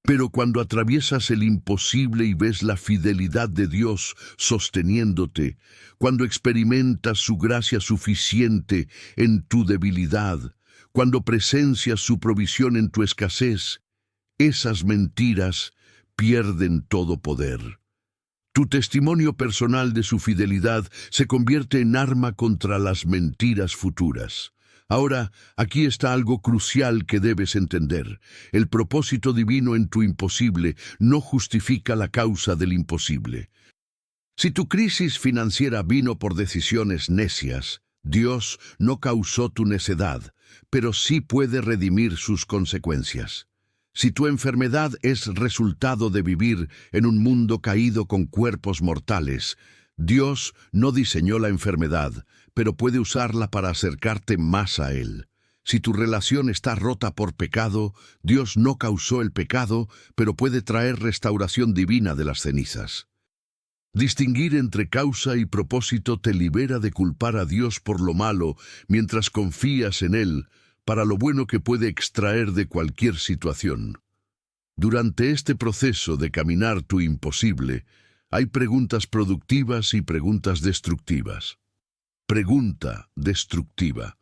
Pero cuando atraviesas el imposible y ves la fidelidad de Dios sosteniéndote, cuando experimentas su gracia suficiente en tu debilidad, cuando presencias su provisión en tu escasez, esas mentiras pierden todo poder. Tu testimonio personal de su fidelidad se convierte en arma contra las mentiras futuras. Ahora, aquí está algo crucial que debes entender. El propósito divino en tu imposible no justifica la causa del imposible. Si tu crisis financiera vino por decisiones necias, Dios no causó tu necedad, pero sí puede redimir sus consecuencias. Si tu enfermedad es resultado de vivir en un mundo caído con cuerpos mortales, Dios no diseñó la enfermedad, pero puede usarla para acercarte más a Él. Si tu relación está rota por pecado, Dios no causó el pecado, pero puede traer restauración divina de las cenizas. Distinguir entre causa y propósito te libera de culpar a Dios por lo malo mientras confías en Él para lo bueno que puede extraer de cualquier situación. Durante este proceso de caminar tu imposible, hay preguntas productivas y preguntas destructivas. Pregunta destructiva: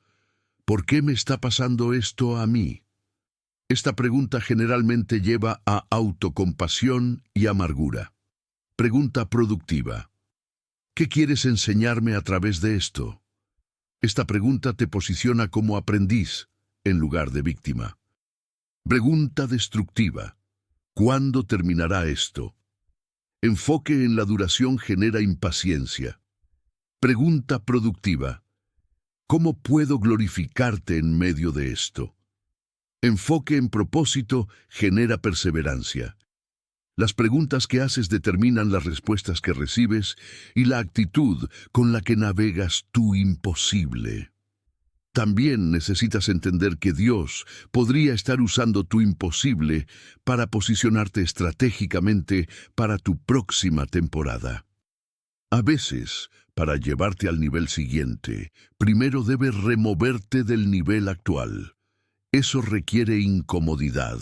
¿por qué me está pasando esto a mí? Esta pregunta generalmente lleva a autocompasión y amargura. Pregunta productiva: ¿qué quieres enseñarme a través de esto? Esta pregunta te posiciona como aprendiz en lugar de víctima. Pregunta destructiva: ¿cuándo terminará esto? Enfoque en la duración genera impaciencia. Pregunta productiva: ¿cómo puedo glorificarte en medio de esto? Enfoque en propósito genera perseverancia. Las preguntas que haces determinan las respuestas que recibes y la actitud con la que navegas tu imposible. También necesitas entender que Dios podría estar usando tu imposible para posicionarte estratégicamente para tu próxima temporada. A veces, para llevarte al nivel siguiente, primero debes removerte del nivel actual. Eso requiere incomodidad,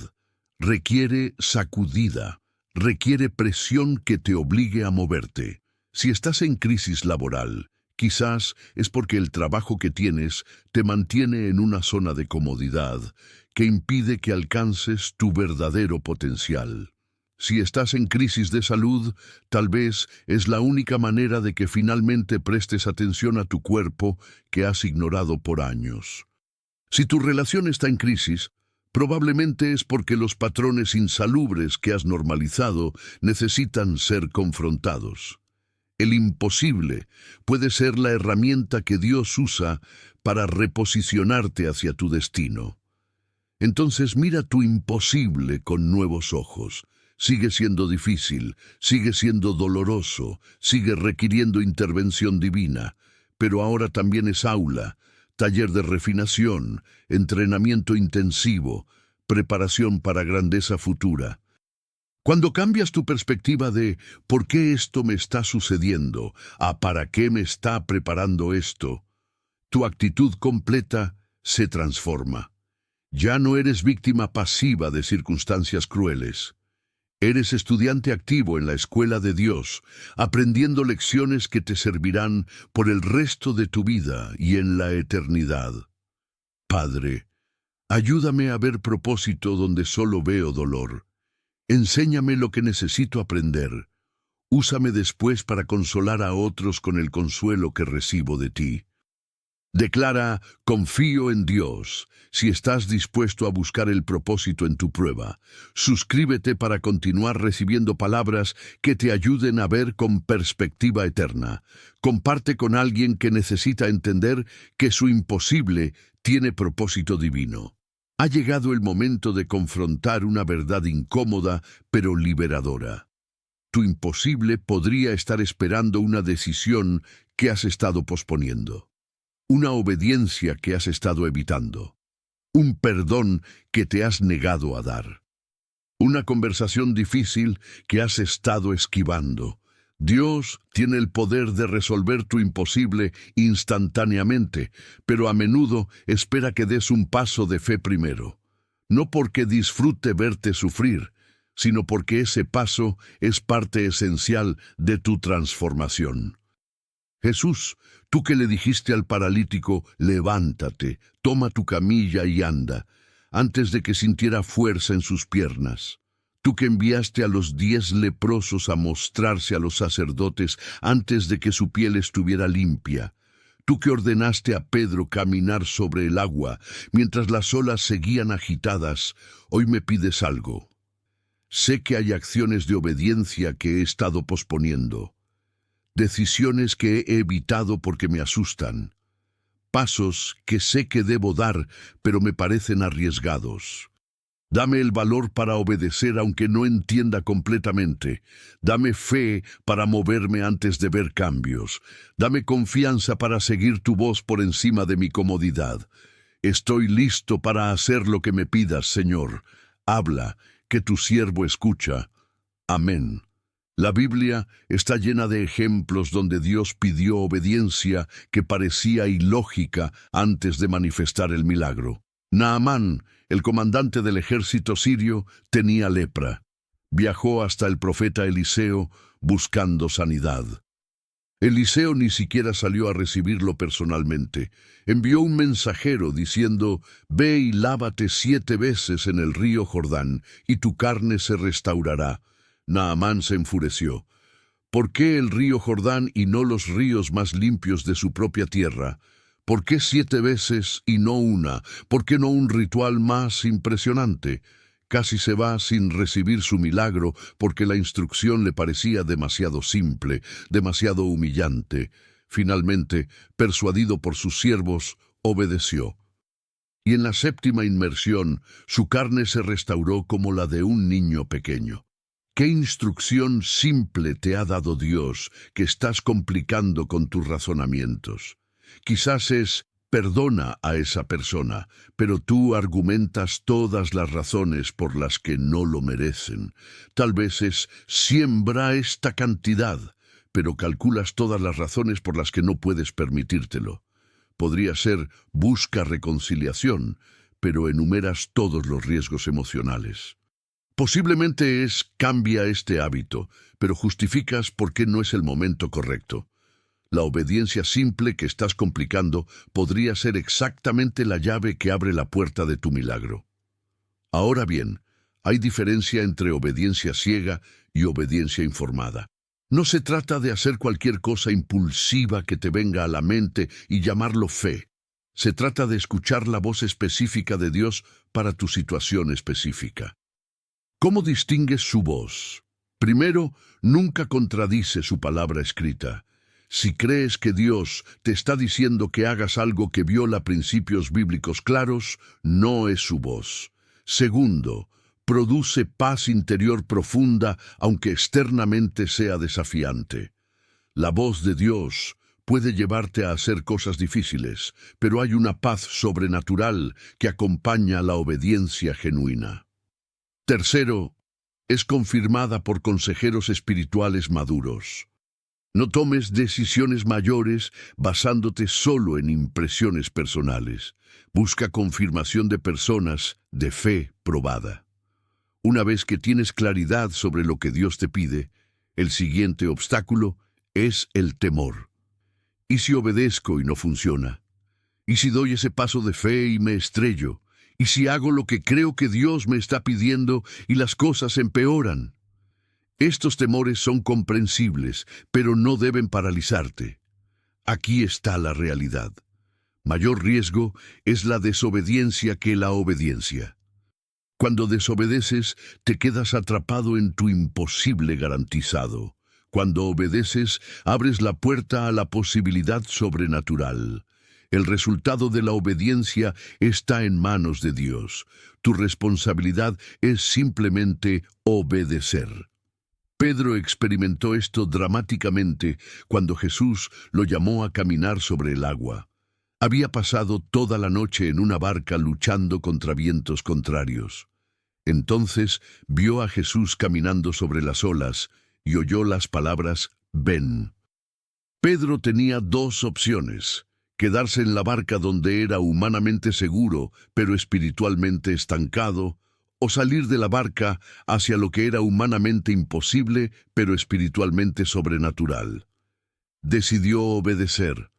requiere sacudida, requiere presión que te obligue a moverte. Si estás en crisis laboral, quizás es porque el trabajo que tienes te mantiene en una zona de comodidad que impide que alcances tu verdadero potencial. Si estás en crisis de salud, tal vez es la única manera de que finalmente prestes atención a tu cuerpo que has ignorado por años. Si tu relación está en crisis, probablemente es porque los patrones insalubres que has normalizado necesitan ser confrontados. El imposible puede ser la herramienta que Dios usa para reposicionarte hacia tu destino. Entonces mira tu imposible con nuevos ojos. Sigue siendo difícil, sigue siendo doloroso, sigue requiriendo intervención divina, pero ahora también es aula, taller de refinación, entrenamiento intensivo, preparación para grandeza futura. Cuando cambias tu perspectiva de ¿por qué esto me está sucediendo? A ¿para qué me está preparando esto? Tu actitud completa se transforma. Ya no eres víctima pasiva de circunstancias crueles. Eres estudiante activo en la escuela de Dios, aprendiendo lecciones que te servirán por el resto de tu vida y en la eternidad. Padre, ayúdame a ver propósito donde solo veo dolor. Enséñame lo que necesito aprender. Úsame después para consolar a otros con el consuelo que recibo de ti. Declara: confío en Dios. Si estás dispuesto a buscar el propósito en tu prueba, suscríbete para continuar recibiendo palabras que te ayuden a ver con perspectiva eterna. Comparte con alguien que necesita entender que su imposible tiene propósito divino. Ha llegado el momento de confrontar una verdad incómoda, pero liberadora. Tu imposible podría estar esperando una decisión que has estado posponiendo, una obediencia que has estado evitando, un perdón que te has negado a dar, una conversación difícil que has estado esquivando. Dios tiene el poder de resolver tu imposible instantáneamente, pero a menudo espera que des un paso de fe primero. No porque disfrute verte sufrir, sino porque ese paso es parte esencial de tu transformación. Jesús, tú que le dijiste al paralítico, levántate, toma tu camilla y anda, antes de que sintiera fuerza en sus piernas. Tú que enviaste a los 10 leprosos a mostrarse a los sacerdotes antes de que su piel estuviera limpia. Tú que ordenaste a Pedro caminar sobre el agua mientras las olas seguían agitadas, hoy me pides algo. Sé que hay acciones de obediencia que he estado posponiendo, decisiones que he evitado porque me asustan, pasos que sé que debo dar, pero me parecen arriesgados. Dame el valor para obedecer aunque no entienda completamente. Dame fe para moverme antes de ver cambios. Dame confianza para seguir tu voz por encima de mi comodidad. Estoy listo para hacer lo que me pidas, Señor. Habla, que tu siervo escucha. Amén. La Biblia está llena de ejemplos donde Dios pidió obediencia que parecía ilógica antes de manifestar el milagro. Naamán, el comandante del ejército sirio, tenía lepra. Viajó hasta el profeta Eliseo buscando sanidad. Eliseo ni siquiera salió a recibirlo personalmente. Envió un mensajero diciendo, «Ve y lávate 7 veces en el río Jordán, y tu carne se restaurará». Naamán se enfureció. ¿Por qué el río Jordán y no los ríos más limpios de su propia tierra? ¿Por qué 7 veces y no una? ¿Por qué no un ritual más impresionante? Casi se va sin recibir su milagro porque la instrucción le parecía demasiado simple, demasiado humillante. Finalmente, persuadido por sus siervos, obedeció. Y en la 7ª inmersión, su carne se restauró como la de un niño pequeño. ¿Qué instrucción simple te ha dado Dios que estás complicando con tus razonamientos? Quizás es, perdona a esa persona, pero tú argumentas todas las razones por las que no lo merecen. Tal vez es, siembra esta cantidad, pero calculas todas las razones por las que no puedes permitírtelo. Podría ser, busca reconciliación, pero enumeras todos los riesgos emocionales. Posiblemente es, cambia este hábito, pero justificas por qué no es el momento correcto. La obediencia simple que estás complicando podría ser exactamente la llave que abre la puerta de tu milagro. Ahora bien, hay diferencia entre obediencia ciega y obediencia informada. No se trata de hacer cualquier cosa impulsiva que te venga a la mente y llamarlo fe. Se trata de escuchar la voz específica de Dios para tu situación específica. ¿Cómo distingues su voz? Primero, nunca contradice su palabra escrita. Si crees que Dios te está diciendo que hagas algo que viola principios bíblicos claros, no es su voz. Segundo, produce paz interior profunda, aunque externamente sea desafiante. La voz de Dios puede llevarte a hacer cosas difíciles, pero hay una paz sobrenatural que acompaña la obediencia genuina. Tercero, es confirmada por consejeros espirituales maduros. No tomes decisiones mayores basándote solo en impresiones personales. Busca confirmación de personas de fe probada. Una vez que tienes claridad sobre lo que Dios te pide, el siguiente obstáculo es el temor. ¿Y si obedezco y no funciona? ¿Y si doy ese paso de fe y me estrello? ¿Y si hago lo que creo que Dios me está pidiendo y las cosas empeoran? Estos temores son comprensibles, pero no deben paralizarte. Aquí está la realidad. Mayor riesgo es la desobediencia que la obediencia. Cuando desobedeces, te quedas atrapado en tu imposible garantizado. Cuando obedeces, abres la puerta a la posibilidad sobrenatural. El resultado de la obediencia está en manos de Dios. Tu responsabilidad es simplemente obedecer. Pedro experimentó esto dramáticamente cuando Jesús lo llamó a caminar sobre el agua. Había pasado toda la noche en una barca luchando contra vientos contrarios. Entonces vio a Jesús caminando sobre las olas y oyó las palabras, «Ven». Pedro tenía 2 opciones: quedarse en la barca donde era humanamente seguro, pero espiritualmente estancado, o salir de la barca hacia lo que era humanamente imposible, pero espiritualmente sobrenatural. Decidió obedecer,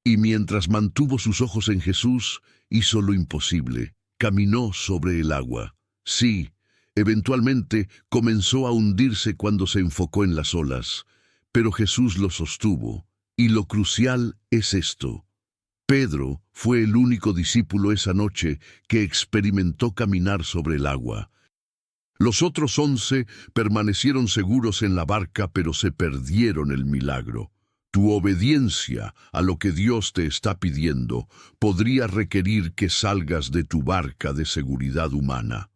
y mientras mantuvo sus ojos en Jesús, hizo lo imposible. Caminó sobre el agua. Sí, eventualmente comenzó a hundirse cuando se enfocó en las olas, pero Jesús lo sostuvo. Y lo crucial es esto: Pedro fue el único discípulo esa noche que experimentó caminar sobre el agua. Los otros 11 permanecieron seguros en la barca, pero se perdieron el milagro. Tu obediencia a lo que Dios te está pidiendo podría requerir que salgas de tu barca de seguridad humana.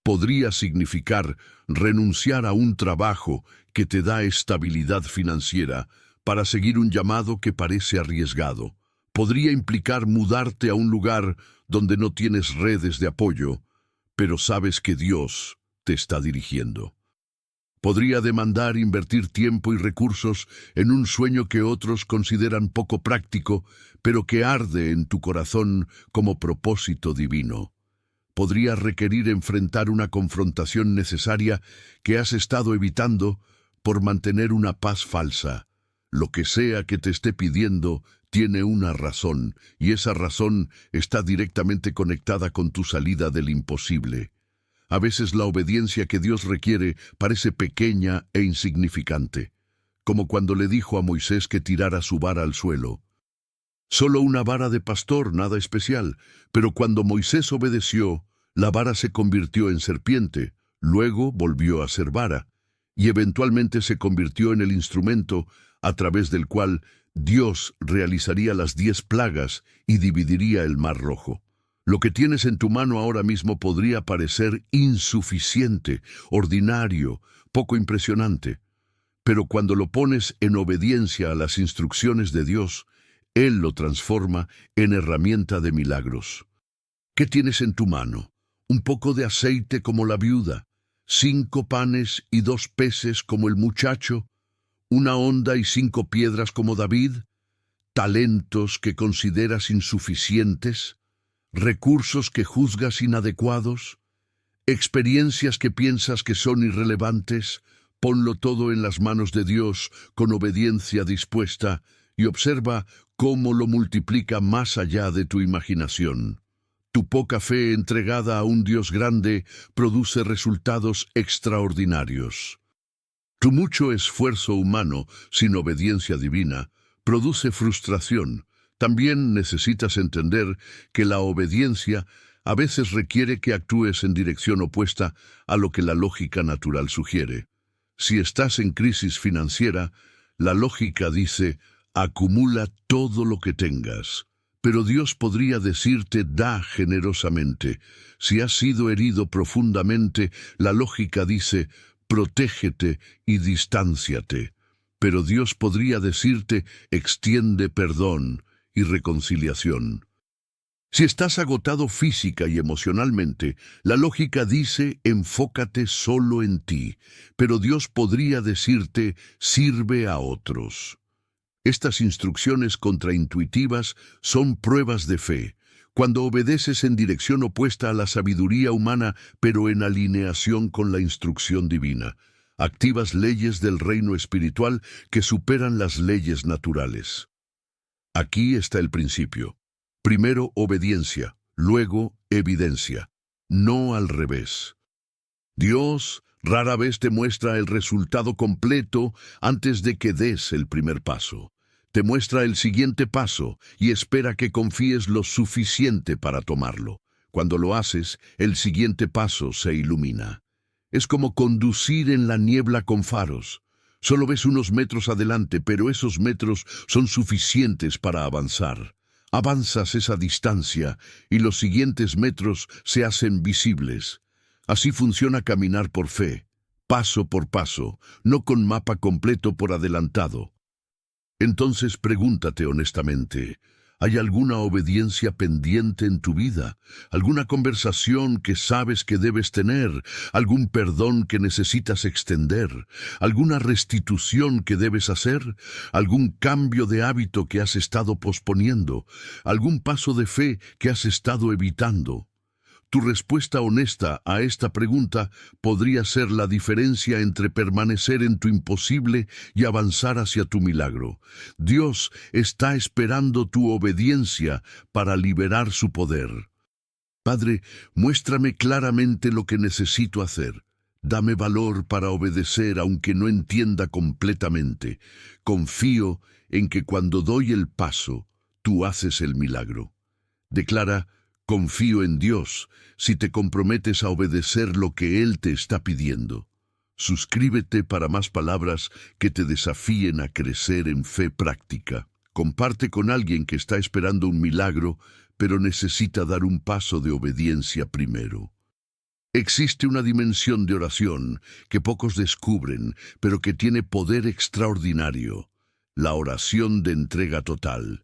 Podría significar renunciar a un trabajo que te da estabilidad financiera para seguir un llamado que parece arriesgado. Podría implicar mudarte a un lugar donde no tienes redes de apoyo, pero sabes que Dios te está dirigiendo. Podría demandar invertir tiempo y recursos en un sueño que otros consideran poco práctico, pero que arde en tu corazón como propósito divino. Podría requerir enfrentar una confrontación necesaria que has estado evitando por mantener una paz falsa. Lo que sea que te esté pidiendo tiene una razón, y esa razón está directamente conectada con tu salida del imposible. A veces la obediencia que Dios requiere parece pequeña e insignificante, como cuando le dijo a Moisés que tirara su vara al suelo. Solo una vara de pastor, nada especial, pero cuando Moisés obedeció, la vara se convirtió en serpiente, luego volvió a ser vara, y eventualmente se convirtió en el instrumento a través del cual Dios realizaría las 10 plagas y dividiría el Mar Rojo. Lo que tienes en tu mano ahora mismo podría parecer insuficiente, ordinario, poco impresionante, pero cuando lo pones en obediencia a las instrucciones de Dios, Él lo transforma en herramienta de milagros. ¿Qué tienes en tu mano? Un poco de aceite como la viuda, 5 panes y 2 peces como el muchacho, una honda y 5 piedras como David, talentos que consideras insuficientes, recursos que juzgas inadecuados, experiencias que piensas que son irrelevantes. Ponlo todo en las manos de Dios con obediencia dispuesta y observa cómo lo multiplica más allá de tu imaginación. Tu poca fe entregada a un Dios grande produce resultados extraordinarios. Tu mucho esfuerzo humano sin obediencia divina produce frustración. También necesitas entender que la obediencia a veces requiere que actúes en dirección opuesta a lo que la lógica natural sugiere. Si estás en crisis financiera, la lógica dice: acumula todo lo que tengas. Pero Dios podría decirte: da generosamente. Si has sido herido profundamente, la lógica dice: protégete y distánciate. Pero Dios podría decirte: extiende perdón y reconciliación. Si estás agotado física y emocionalmente, la lógica dice: enfócate solo en ti, pero Dios podría decirte: sirve a otros. Estas instrucciones contraintuitivas son pruebas de fe. Cuando obedeces en dirección opuesta a la sabiduría humana, pero en alineación con la instrucción divina, activas leyes del reino espiritual que superan las leyes naturales. Aquí está el principio. Primero obediencia, luego evidencia, no al revés. Dios rara vez te muestra el resultado completo antes de que des el primer paso. Te muestra el siguiente paso y espera que confíes lo suficiente para tomarlo. Cuando lo haces, el siguiente paso se ilumina. Es como conducir en la niebla con faros. Solo ves unos metros adelante, pero esos metros son suficientes para avanzar. Avanzas esa distancia y los siguientes metros se hacen visibles. Así funciona caminar por fe, paso por paso, no con mapa completo por adelantado. Entonces pregúntate honestamente: ¿hay alguna obediencia pendiente en tu vida? ¿Alguna conversación que sabes que debes tener? ¿Algún perdón que necesitas extender? ¿Alguna restitución que debes hacer? ¿Algún cambio de hábito que has estado posponiendo? ¿Algún paso de fe que has estado evitando? Tu respuesta honesta a esta pregunta podría ser la diferencia entre permanecer en tu imposible y avanzar hacia tu milagro. Dios está esperando tu obediencia para liberar su poder. Padre, muéstrame claramente lo que necesito hacer. Dame valor para obedecer aunque no entienda completamente. Confío en que cuando doy el paso, tú haces el milagro. Declara: confío en Dios si te comprometes a obedecer lo que Él te está pidiendo. Suscríbete para más palabras que te desafíen a crecer en fe práctica. Comparte con alguien que está esperando un milagro, pero necesita dar un paso de obediencia primero. Existe una dimensión de oración que pocos descubren, pero que tiene poder extraordinario: la oración de entrega total.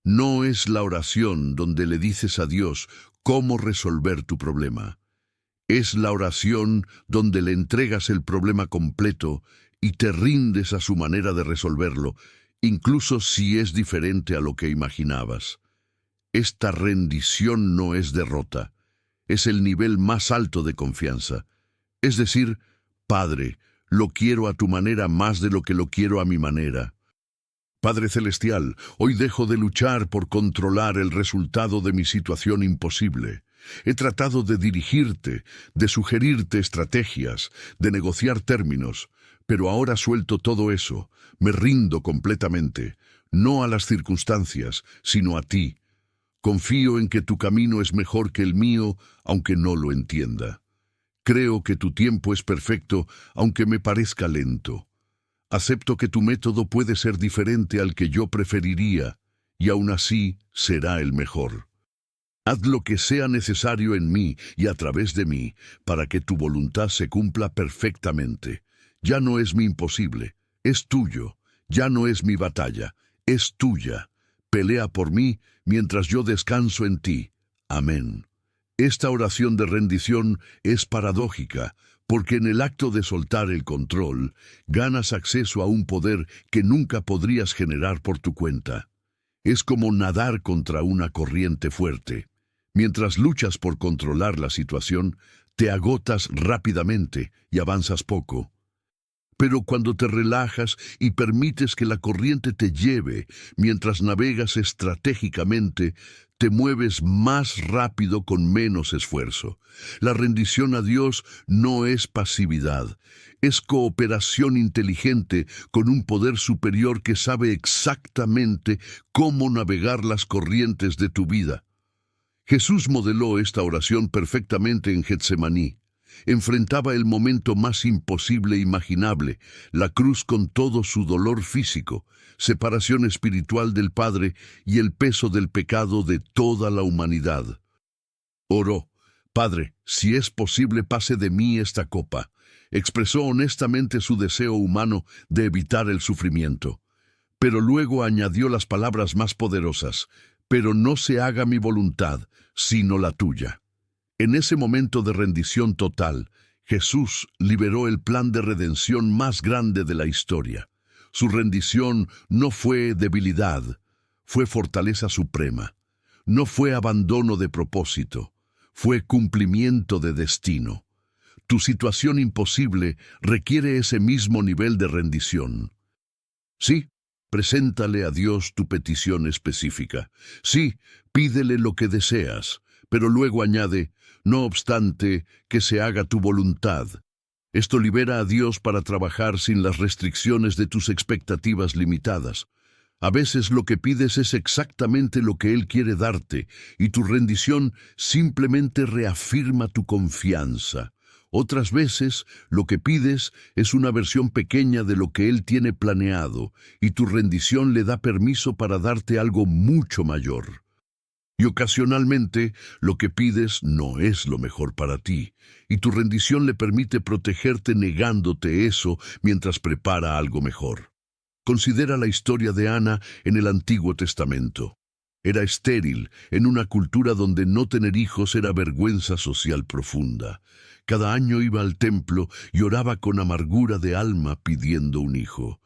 No es la oración donde le dices a Dios cómo resolver tu problema. Es la oración donde le entregas el problema completo y te rindes a su manera de resolverlo, incluso si es diferente a lo que imaginabas. Esta rendición no es derrota, es el nivel más alto de confianza. Es decir: Padre, lo quiero a tu manera más de lo que lo quiero a mi manera. Padre Celestial, hoy dejo de luchar por controlar el resultado de mi situación imposible. He tratado de dirigirte, de sugerirte estrategias, de negociar términos, pero ahora suelto todo eso. Me rindo completamente, no a las circunstancias, sino a ti. Confío en que tu camino es mejor que el mío, aunque no lo entienda. Creo que tu tiempo es perfecto, aunque me parezca lento. Acepto que tu método puede ser diferente al que yo preferiría, y aún así será el mejor. Haz lo que sea necesario en mí y a través de mí para que tu voluntad se cumpla perfectamente. Ya no es mi imposible, es tuyo. Ya no es mi batalla, es tuya. Pelea por mí mientras yo descanso en ti. Amén. Esta oración de rendición es paradójica, porque en el acto de soltar el control, ganas acceso a un poder que nunca podrías generar por tu cuenta. Es como nadar contra una corriente fuerte. Mientras luchas por controlar la situación, te agotas rápidamente y avanzas poco. Pero cuando te relajas y permites que la corriente te lleve mientras navegas estratégicamente, te mueves más rápido con menos esfuerzo. La rendición a Dios no es pasividad, es cooperación inteligente con un poder superior que sabe exactamente cómo navegar las corrientes de tu vida. Jesús modeló esta oración perfectamente en Getsemaní. Enfrentaba el momento más imposible imaginable, la cruz con todo su dolor físico, separación espiritual del Padre y el peso del pecado de toda la humanidad. Oró: Padre, si es posible, pase de mí esta copa. Expresó honestamente su deseo humano de evitar el sufrimiento. Pero luego añadió las palabras más poderosas: pero no se haga mi voluntad, sino la tuya. En ese momento de rendición total, Jesús liberó el plan de redención más grande de la historia. Su rendición no fue debilidad, fue fortaleza suprema. No fue abandono de propósito, fue cumplimiento de destino. Tu situación imposible requiere ese mismo nivel de rendición. Sí, preséntale a Dios tu petición específica. Sí, pídele lo que deseas, pero luego añade: no obstante, que se haga tu voluntad. Esto libera a Dios para trabajar sin las restricciones de tus expectativas limitadas. A veces lo que pides es exactamente lo que Él quiere darte, y tu rendición simplemente reafirma tu confianza. Otras veces, lo que pides es una versión pequeña de lo que Él tiene planeado, y tu rendición le da permiso para darte algo mucho mayor. Y ocasionalmente, lo que pides no es lo mejor para ti, y tu rendición le permite protegerte negándote eso mientras prepara algo mejor. Considera la historia de Ana en el Antiguo Testamento. Era estéril, en una cultura donde no tener hijos era vergüenza social profunda. Cada año iba al templo y oraba con amargura de alma pidiendo un hijo.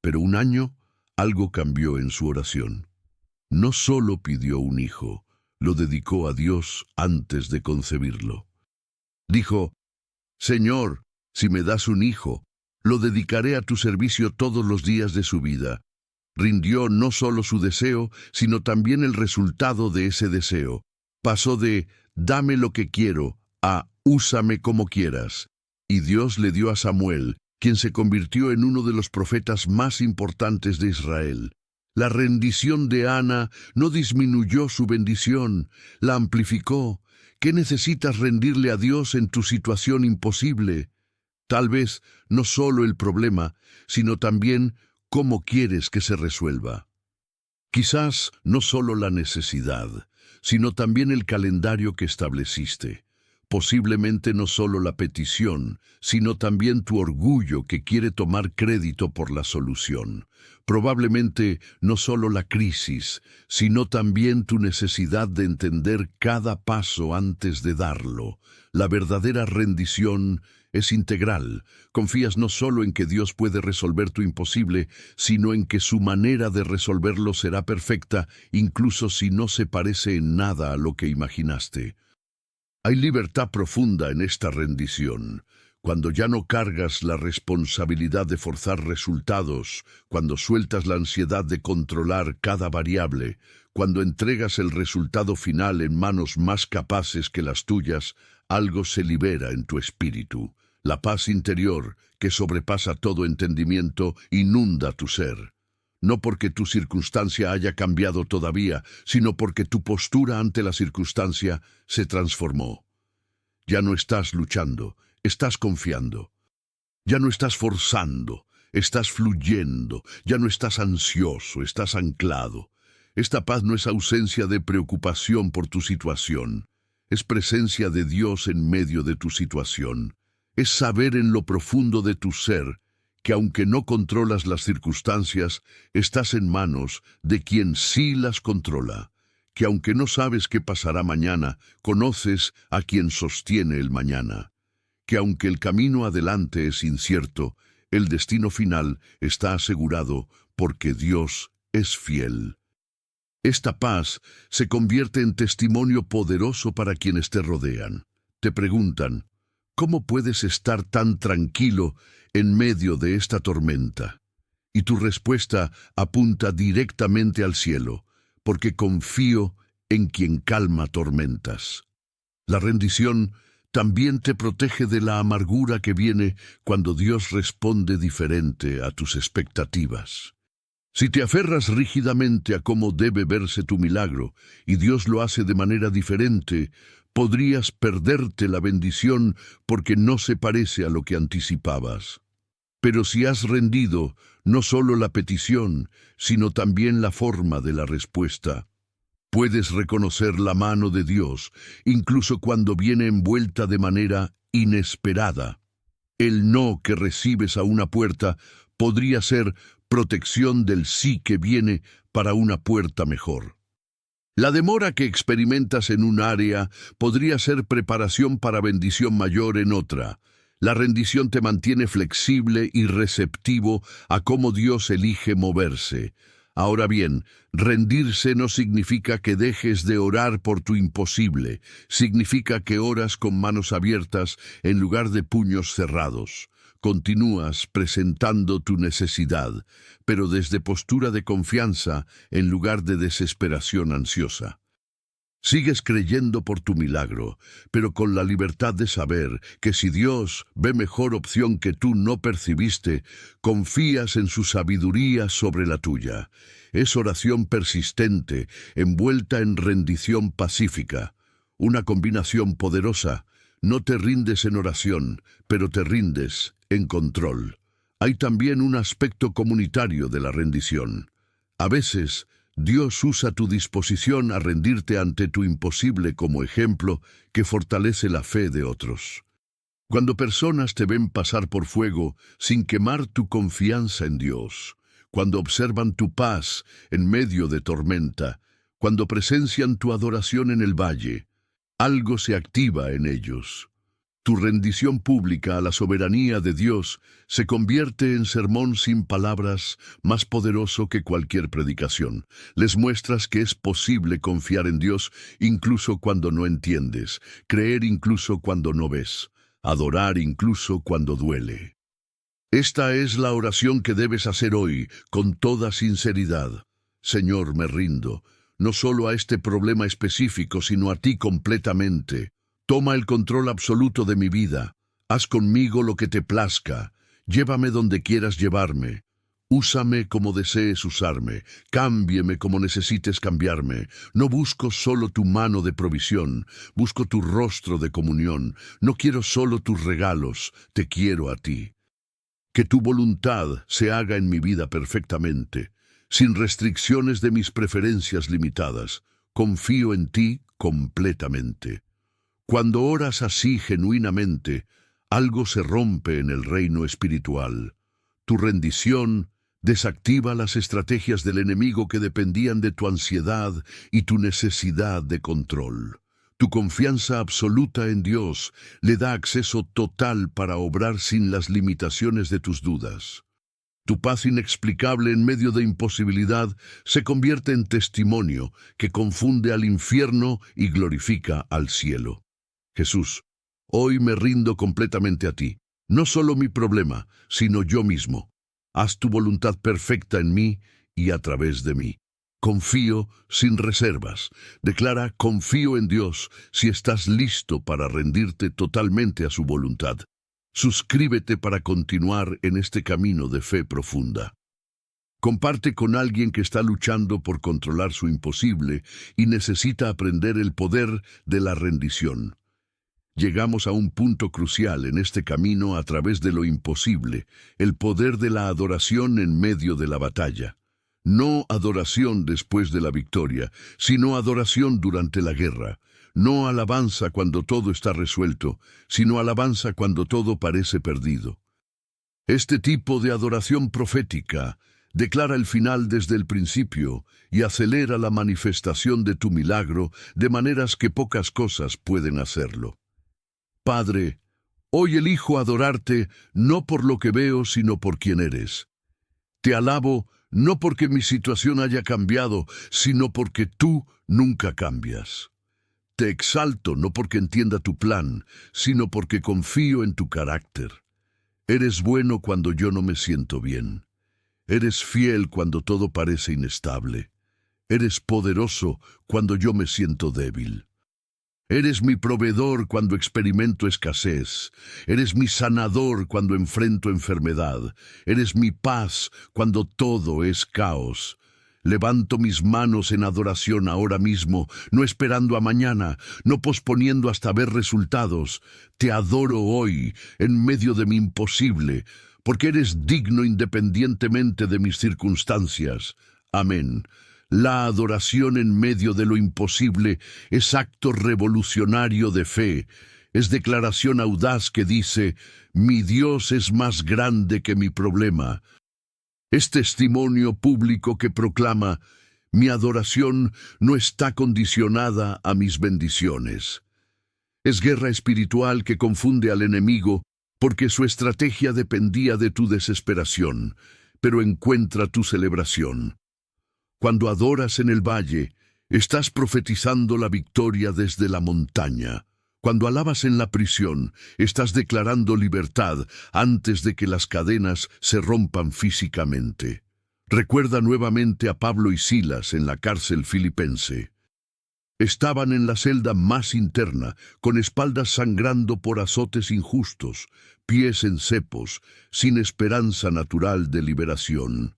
Pero un año, algo cambió en su oración. No solo pidió un hijo, lo dedicó a Dios antes de concebirlo. Dijo: Señor, si me das un hijo, lo dedicaré a tu servicio todos los días de su vida. Rindió no solo su deseo, sino también el resultado de ese deseo. Pasó de «dame lo que quiero» a «úsame como quieras». Y Dios le dio a Samuel, quien se convirtió en uno de los profetas más importantes de Israel. La rendición de Ana no disminuyó su bendición, la amplificó. ¿Qué necesitas rendirle a Dios en tu situación imposible? Tal vez no solo el problema, sino también cómo quieres que se resuelva. Quizás no solo la necesidad, sino también el calendario que estableciste. Posiblemente no solo la petición, sino también tu orgullo que quiere tomar crédito por la solución. Probablemente no solo la crisis, sino también tu necesidad de entender cada paso antes de darlo. La verdadera rendición es integral. Confías no solo en que Dios puede resolver tu imposible, sino en que su manera de resolverlo será perfecta, incluso si no se parece en nada a lo que imaginaste. Hay libertad profunda en esta rendición, cuando ya no cargas la responsabilidad de forzar resultados, cuando sueltas la ansiedad de controlar cada variable, cuando entregas el resultado final en manos más capaces que las tuyas, algo se libera en tu espíritu. La paz interior, que sobrepasa todo entendimiento, inunda tu ser. No porque tu circunstancia haya cambiado todavía, sino porque tu postura ante la circunstancia se transformó. Ya no estás luchando, estás confiando. Ya no estás forzando, estás fluyendo. Ya no estás ansioso, estás anclado. Esta paz no es ausencia de preocupación por tu situación. Es presencia de Dios en medio de tu situación. Es saber en lo profundo de tu ser que aunque no controlas las circunstancias, estás en manos de quien sí las controla, que aunque no sabes qué pasará mañana, conoces a quien sostiene el mañana, que aunque el camino adelante es incierto, el destino final está asegurado porque Dios es fiel. Esta paz se convierte en testimonio poderoso para quienes te rodean. Te preguntan: ¿cómo puedes estar tan tranquilo en medio de esta tormenta? Y tu respuesta apunta directamente al cielo, porque confío en quien calma tormentas. La rendición también te protege de la amargura que viene cuando Dios responde diferente a tus expectativas. Si te aferras rígidamente a cómo debe verse tu milagro y Dios lo hace de manera diferente, podrías perderte la bendición porque no se parece a lo que anticipabas. Pero si has rendido no solo la petición, sino también la forma de la respuesta, puedes reconocer la mano de Dios, incluso cuando viene envuelta de manera inesperada. El no que recibes a una puerta podría ser protección del sí que viene para una puerta mejor. La demora que experimentas en un área podría ser preparación para bendición mayor en otra. La rendición te mantiene flexible y receptivo a cómo Dios elige moverse. Ahora bien, rendirse no significa que dejes de orar por tu imposible. Significa que oras con manos abiertas en lugar de puños cerrados. Continúas presentando tu necesidad, pero desde postura de confianza en lugar de desesperación ansiosa. Sigues creyendo por tu milagro, pero con la libertad de saber que si Dios ve mejor opción que tú no percibiste, confías en su sabiduría sobre la tuya. Es oración persistente, envuelta en rendición pacífica. Una combinación poderosa. No te rindes en oración, pero te rindes en control. Hay también un aspecto comunitario de la rendición. A veces, Dios usa tu disposición a rendirte ante tu imposible como ejemplo que fortalece la fe de otros. Cuando personas te ven pasar por fuego sin quemar tu confianza en Dios, cuando observan tu paz en medio de tormenta, cuando presencian tu adoración en el valle, algo se activa en ellos. Tu rendición pública a la soberanía de Dios se convierte en sermón sin palabras más poderoso que cualquier predicación. Les muestras que es posible confiar en Dios incluso cuando no entiendes, creer incluso cuando no ves, adorar incluso cuando duele. Esta es la oración que debes hacer hoy, con toda sinceridad. Señor, me rindo, no solo a este problema específico, sino a ti completamente. Toma el control absoluto de mi vida. Haz conmigo lo que te plazca. Llévame donde quieras llevarme. Úsame como desees usarme. Cámbieme como necesites cambiarme. No busco solo tu mano de provisión. Busco tu rostro de comunión. No quiero solo tus regalos. Te quiero a ti. Que tu voluntad se haga en mi vida perfectamente, sin restricciones de mis preferencias limitadas. Confío en ti completamente. Cuando oras así genuinamente, algo se rompe en el reino espiritual. Tu rendición desactiva las estrategias del enemigo que dependían de tu ansiedad y tu necesidad de control. Tu confianza absoluta en Dios le da acceso total para obrar sin las limitaciones de tus dudas. Tu paz inexplicable en medio de imposibilidad se convierte en testimonio que confunde al infierno y glorifica al cielo. Jesús, hoy me rindo completamente a ti. No solo mi problema, sino yo mismo. Haz tu voluntad perfecta en mí y a través de mí. Confío sin reservas. Declara, confío en Dios si estás listo para rendirte totalmente a su voluntad. Suscríbete para continuar en este camino de fe profunda. Comparte con alguien que está luchando por controlar su imposible y necesita aprender el poder de la rendición. Llegamos a un punto crucial en este camino a través de lo imposible, el poder de la adoración en medio de la batalla. No adoración después de la victoria, sino adoración durante la guerra. No alabanza cuando todo está resuelto, sino alabanza cuando todo parece perdido. Este tipo de adoración profética declara el final desde el principio y acelera la manifestación de tu milagro de maneras que pocas cosas pueden hacerlo. Padre, hoy elijo adorarte no por lo que veo, sino por quien eres. Te alabo no porque mi situación haya cambiado, sino porque tú nunca cambias. Te exalto no porque entienda tu plan, sino porque confío en tu carácter. Eres bueno cuando yo no me siento bien. Eres fiel cuando todo parece inestable. Eres poderoso cuando yo me siento débil. Eres mi proveedor cuando experimento escasez. Eres mi sanador cuando enfrento enfermedad. Eres mi paz cuando todo es caos. Levanto mis manos en adoración ahora mismo, no esperando a mañana, no posponiendo hasta ver resultados. Te adoro hoy, en medio de mi imposible, porque eres digno independientemente de mis circunstancias. Amén. La adoración en medio de lo imposible es acto revolucionario de fe. Es declaración audaz que dice, mi Dios es más grande que mi problema. Es testimonio público que proclama, mi adoración no está condicionada a mis bendiciones. Es guerra espiritual que confunde al enemigo porque su estrategia dependía de tu desesperación, pero encuentra tu celebración. Cuando adoras en el valle, estás profetizando la victoria desde la montaña. Cuando alabas en la prisión, estás declarando libertad antes de que las cadenas se rompan físicamente. Recuerda nuevamente a Pablo y Silas en la cárcel filipense. Estaban en la celda más interna, con espaldas sangrando por azotes injustos, pies en cepos, sin esperanza natural de liberación.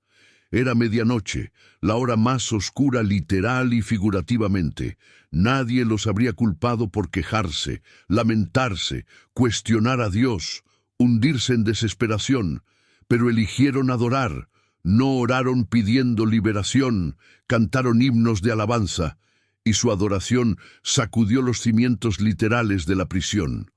Era medianoche, la hora más oscura literal y figurativamente. Nadie los habría culpado por quejarse, lamentarse, cuestionar a Dios, hundirse en desesperación, pero eligieron adorar. No oraron pidiendo liberación, cantaron himnos de alabanza, y su adoración sacudió los cimientos literales de la prisión.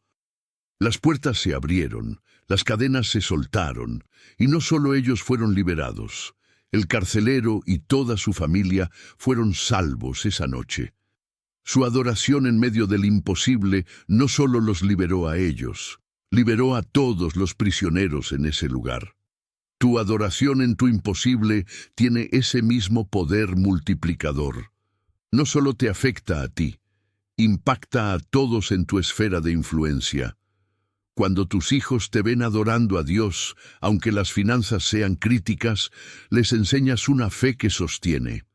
Las puertas se abrieron, las cadenas se soltaron, y no solo ellos fueron liberados. El carcelero y toda su familia fueron salvos esa noche. Su adoración en medio del imposible no solo los liberó a ellos, liberó a todos los prisioneros en ese lugar. Tu adoración en tu imposible tiene ese mismo poder multiplicador. No solo te afecta a ti, impacta a todos en tu esfera de influencia. Cuando tus hijos te ven adorando a Dios, aunque las finanzas sean críticas, les enseñas una fe que sostiene.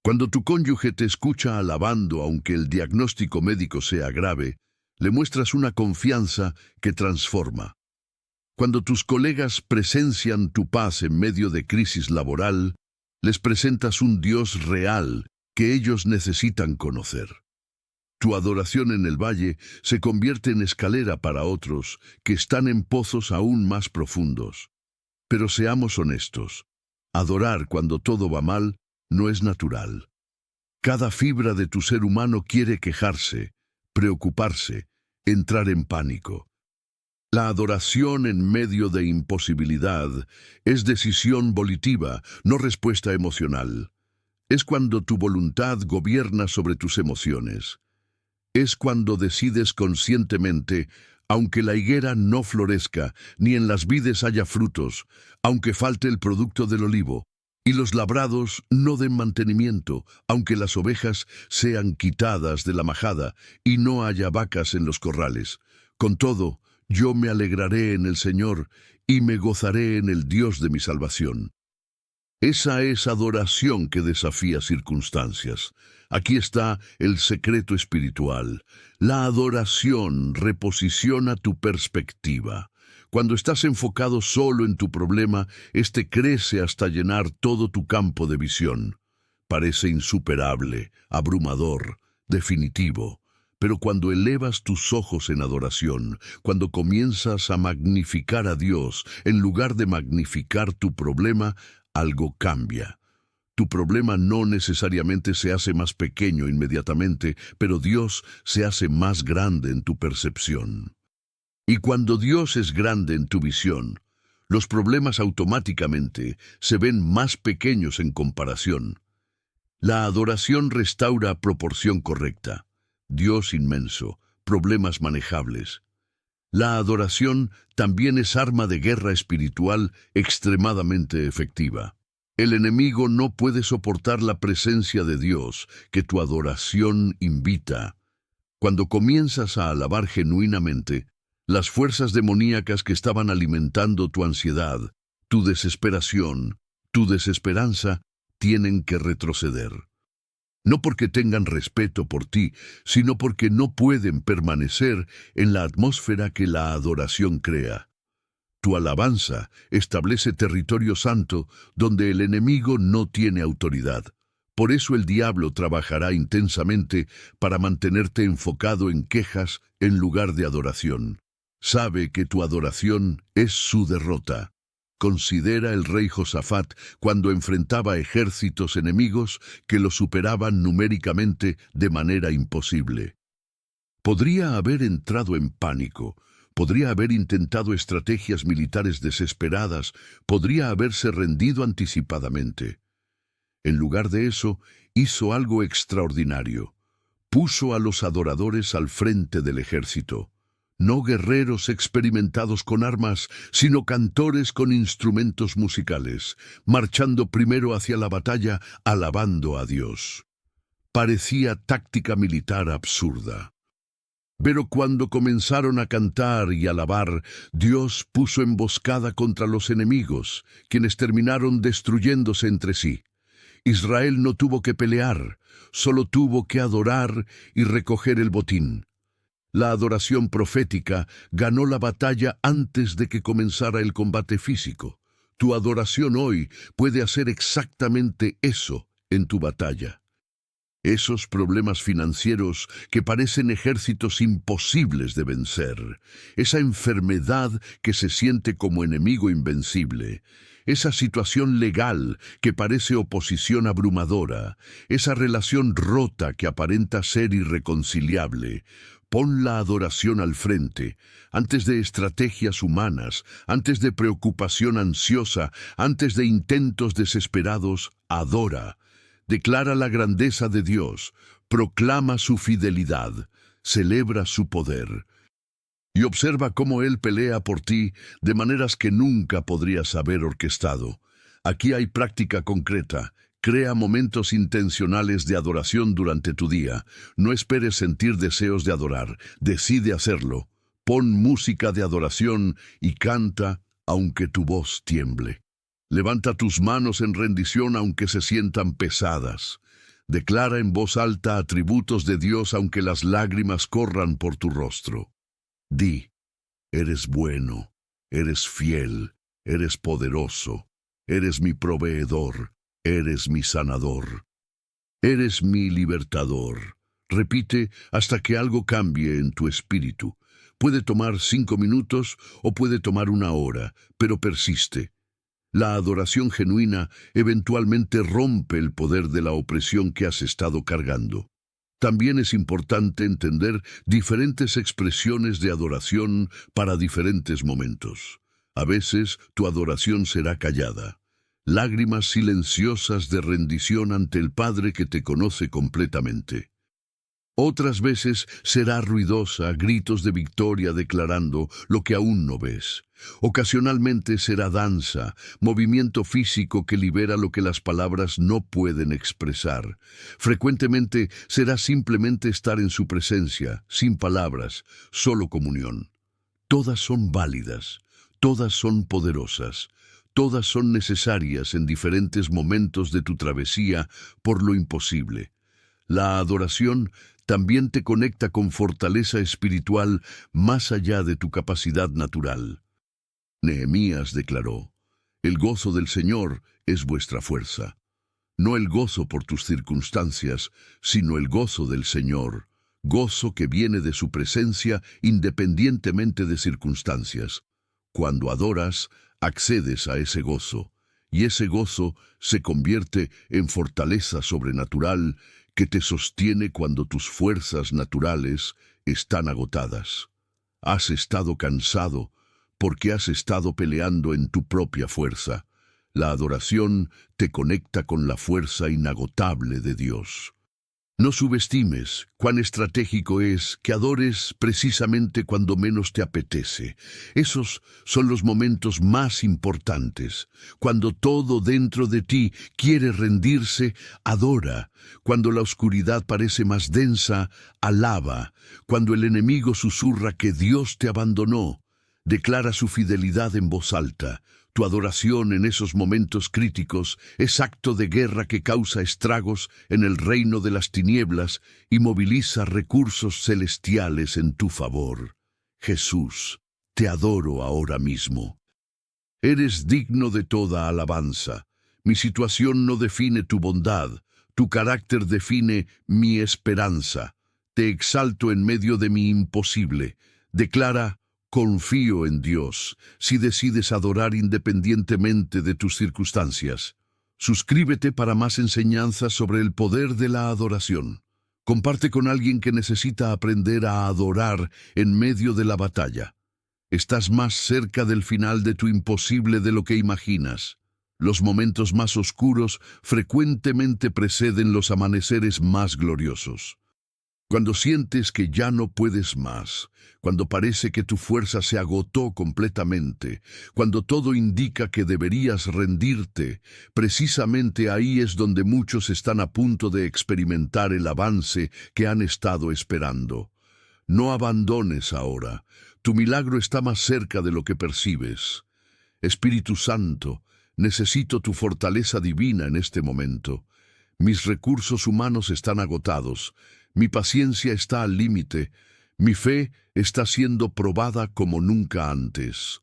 Cuando tu cónyuge te escucha alabando aunque el diagnóstico médico sea grave, le muestras una confianza que transforma. Cuando tus colegas presencian tu paz en medio de crisis laboral, les presentas un Dios real que ellos necesitan conocer. Tu adoración en el valle se convierte en escalera para otros que están en pozos aún más profundos. Pero seamos honestos, adorar cuando todo va mal no es natural. Cada fibra de tu ser humano quiere quejarse, preocuparse, entrar en pánico. La adoración en medio de imposibilidad es decisión volitiva, no respuesta emocional. Es cuando tu voluntad gobierna sobre tus emociones. Es cuando decides conscientemente, aunque la higuera no florezca, ni en las vides haya frutos, aunque falte el producto del olivo, y los labrados no den mantenimiento, aunque las ovejas sean quitadas de la majada, y no haya vacas en los corrales. Con todo, yo me alegraré en el Señor, y me gozaré en el Dios de mi salvación. Esa es adoración que desafía circunstancias. Aquí está el secreto espiritual. La adoración reposiciona tu perspectiva. Cuando estás enfocado solo en tu problema, este crece hasta llenar todo tu campo de visión. Parece insuperable, abrumador, definitivo. Pero cuando elevas tus ojos en adoración, cuando comienzas a magnificar a Dios, en lugar de magnificar tu problema, algo cambia. Tu problema no necesariamente se hace más pequeño inmediatamente, pero Dios se hace más grande en tu percepción. Y cuando Dios es grande en tu visión, los problemas automáticamente se ven más pequeños en comparación. La adoración restaura proporción correcta. Dios inmenso, problemas manejables. La adoración también es arma de guerra espiritual extremadamente efectiva. El enemigo no puede soportar la presencia de Dios que tu adoración invita. Cuando comienzas a alabar genuinamente, las fuerzas demoníacas que estaban alimentando tu ansiedad, tu desesperación, tu desesperanza, tienen que retroceder. No porque tengan respeto por ti, sino porque no pueden permanecer en la atmósfera que la adoración crea. Tu alabanza establece territorio santo donde el enemigo no tiene autoridad. Por eso el diablo trabajará intensamente para mantenerte enfocado en quejas en lugar de adoración. Sabe que tu adoración es su derrota. Considera el rey Josafat cuando enfrentaba ejércitos enemigos que lo superaban numéricamente de manera imposible. Podría haber entrado en pánico, podría haber intentado estrategias militares desesperadas, podría haberse rendido anticipadamente. En lugar de eso, hizo algo extraordinario. Puso a los adoradores al frente del ejército. No guerreros experimentados con armas, sino cantores con instrumentos musicales, marchando primero hacia la batalla, alabando a Dios. Parecía táctica militar absurda. Pero cuando comenzaron a cantar y alabar, Dios puso emboscada contra los enemigos, quienes terminaron destruyéndose entre sí. Israel no tuvo que pelear, solo tuvo que adorar y recoger el botín. La adoración profética ganó la batalla antes de que comenzara el combate físico. Tu adoración hoy puede hacer exactamente eso en tu batalla. Esos problemas financieros que parecen ejércitos imposibles de vencer, esa enfermedad que se siente como enemigo invencible, esa situación legal que parece oposición abrumadora, esa relación rota que aparenta ser irreconciliable. Pon la adoración al frente, antes de estrategias humanas, antes de preocupación ansiosa, antes de intentos desesperados, adora. Declara la grandeza de Dios, proclama su fidelidad, celebra su poder, y observa cómo Él pelea por ti de maneras que nunca podrías haber orquestado. Aquí hay práctica concreta. Crea momentos intencionales de adoración durante tu día. No esperes sentir deseos de adorar. Decide hacerlo. Pon música de adoración y canta aunque tu voz tiemble. Levanta tus manos en rendición aunque se sientan pesadas. Declara en voz alta atributos de Dios aunque las lágrimas corran por tu rostro. Di, eres bueno, eres fiel, eres poderoso, eres mi proveedor, eres mi sanador, eres mi libertador. Repite hasta que algo cambie en tu espíritu. Puede tomar 5 minutos o puede tomar 1 hora, pero persiste. La adoración genuina eventualmente rompe el poder de la opresión que has estado cargando. También es importante entender diferentes expresiones de adoración para diferentes momentos. A veces tu adoración será callada. Lágrimas silenciosas de rendición ante el Padre que te conoce completamente. Otras veces será ruidosa, gritos de victoria declarando lo que aún no ves. Ocasionalmente será danza, movimiento físico que libera lo que las palabras no pueden expresar. Frecuentemente será simplemente estar en su presencia, sin palabras, solo comunión. Todas son válidas, todas son poderosas, todas son necesarias en diferentes momentos de tu travesía por lo imposible. La adoración también te conecta con fortaleza espiritual más allá de tu capacidad natural. Nehemías declaró, «El gozo del Señor es vuestra fuerza». No el gozo por tus circunstancias, sino el gozo del Señor, gozo que viene de su presencia independientemente de circunstancias. Cuando adoras, accedes a ese gozo, y ese gozo se convierte en fortaleza sobrenatural que te sostiene cuando tus fuerzas naturales están agotadas. Has estado cansado porque has estado peleando en tu propia fuerza. La adoración te conecta con la fuerza inagotable de Dios. No subestimes cuán estratégico es que adores precisamente cuando menos te apetece. Esos son los momentos más importantes. Cuando todo dentro de ti quiere rendirse, adora. Cuando la oscuridad parece más densa, alaba. Cuando el enemigo susurra que Dios te abandonó, declara su fidelidad en voz alta. Tu adoración en esos momentos críticos es acto de guerra que causa estragos en el reino de las tinieblas y moviliza recursos celestiales en tu favor. Jesús, te adoro ahora mismo. Eres digno de toda alabanza. Mi situación no define tu bondad, tu carácter define mi esperanza. Te exalto en medio de mi imposible. Declara: confío en Dios, si decides adorar independientemente de tus circunstancias. Suscríbete para más enseñanzas sobre el poder de la adoración. Comparte con alguien que necesita aprender a adorar en medio de la batalla. Estás más cerca del final de tu imposible de lo que imaginas. Los momentos más oscuros frecuentemente preceden los amaneceres más gloriosos. Cuando sientes que ya no puedes más, cuando parece que tu fuerza se agotó completamente, cuando todo indica que deberías rendirte, precisamente ahí es donde muchos están a punto de experimentar el avance que han estado esperando. No abandones ahora. Tu milagro está más cerca de lo que percibes. Espíritu Santo, necesito tu fortaleza divina en este momento. Mis recursos humanos están agotados. Mi paciencia está al límite. Mi fe está siendo probada como nunca antes.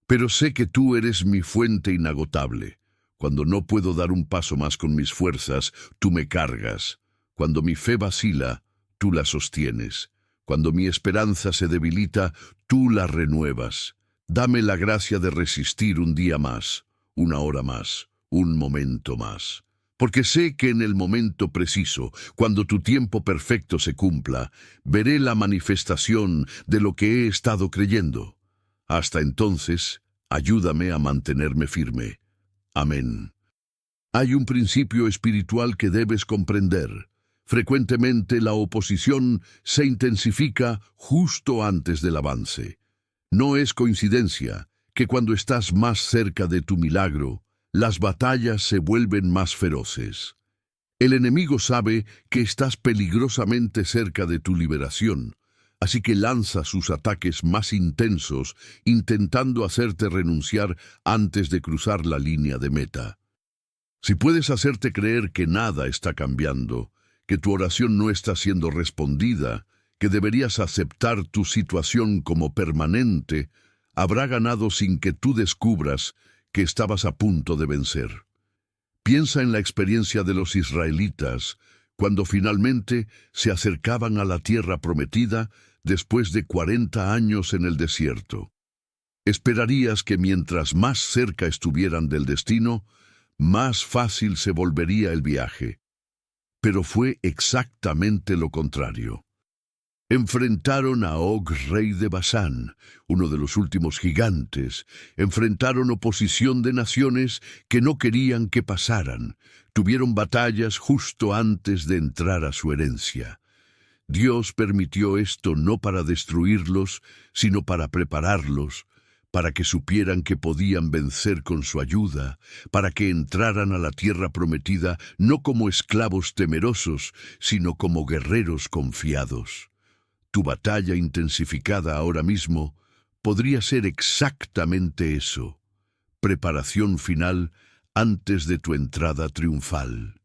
Pero sé que tú eres mi fuente inagotable. Cuando no puedo dar un paso más con mis fuerzas, tú me cargas. Cuando mi fe vacila, tú la sostienes. Cuando mi esperanza se debilita, tú la renuevas. Dame la gracia de resistir un día más, 1 hora más, un momento más. Porque sé que en el momento preciso, cuando tu tiempo perfecto se cumpla, veré la manifestación de lo que he estado creyendo. Hasta entonces, ayúdame a mantenerme firme. Amén. Hay un principio espiritual que debes comprender. Frecuentemente la oposición se intensifica justo antes del avance. No es coincidencia que cuando estás más cerca de tu milagro, las batallas se vuelven más feroces. El enemigo sabe que estás peligrosamente cerca de tu liberación, así que lanza sus ataques más intensos, intentando hacerte renunciar antes de cruzar la línea de meta. Si puedes hacerte creer que nada está cambiando, que tu oración no está siendo respondida, que deberías aceptar tu situación como permanente, habrá ganado sin que tú descubras que estabas a punto de vencer. Piensa en la experiencia de los israelitas cuando finalmente se acercaban a la tierra prometida después de 40 años en el desierto. Esperarías que mientras más cerca estuvieran del destino, más fácil se volvería el viaje. Pero fue exactamente lo contrario. Enfrentaron a Og, rey de Basán, uno de los últimos gigantes. Enfrentaron oposición de naciones que no querían que pasaran. Tuvieron batallas justo antes de entrar a su herencia. Dios permitió esto no para destruirlos, sino para prepararlos, para que supieran que podían vencer con su ayuda, para que entraran a la tierra prometida no como esclavos temerosos, sino como guerreros confiados. Tu batalla intensificada ahora mismo podría ser exactamente eso, preparación final antes de tu entrada triunfal.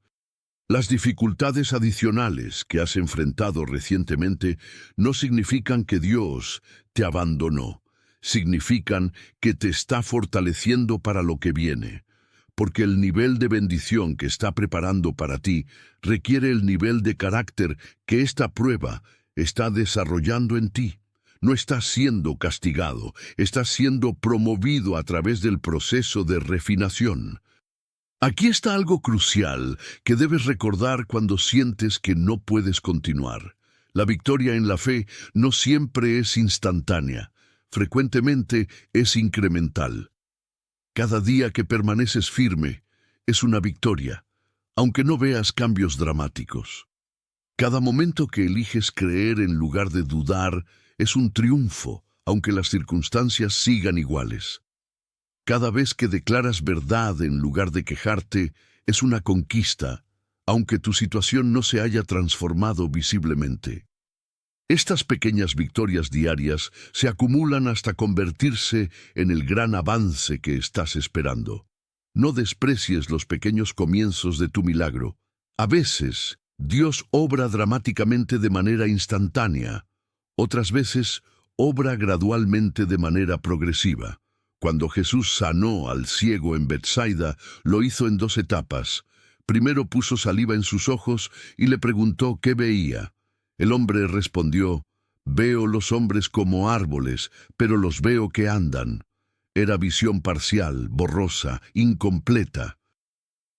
Las dificultades adicionales que has enfrentado recientemente no significan que Dios te abandonó, significan que te está fortaleciendo para lo que viene, porque el nivel de bendición que está preparando para ti requiere el nivel de carácter que esta prueba está desarrollando en ti. No estás siendo castigado, estás siendo promovido a través del proceso de refinación. Aquí está algo crucial que debes recordar cuando sientes que no puedes continuar. La victoria en la fe no siempre es instantánea, frecuentemente es incremental. Cada día que permaneces firme es una victoria, aunque no veas cambios dramáticos. Cada momento que eliges creer en lugar de dudar es un triunfo, aunque las circunstancias sigan iguales. Cada vez que declaras verdad en lugar de quejarte es una conquista, aunque tu situación no se haya transformado visiblemente. Estas pequeñas victorias diarias se acumulan hasta convertirse en el gran avance que estás esperando. No desprecies los pequeños comienzos de tu milagro. A veces, Dios obra dramáticamente de manera instantánea. Otras veces, obra gradualmente de manera progresiva. Cuando Jesús sanó al ciego en Betsaida, lo hizo en 2 etapas. Primero puso saliva en sus ojos y le preguntó qué veía. El hombre respondió: «Veo los hombres como árboles, pero los veo que andan». Era visión parcial, borrosa, incompleta.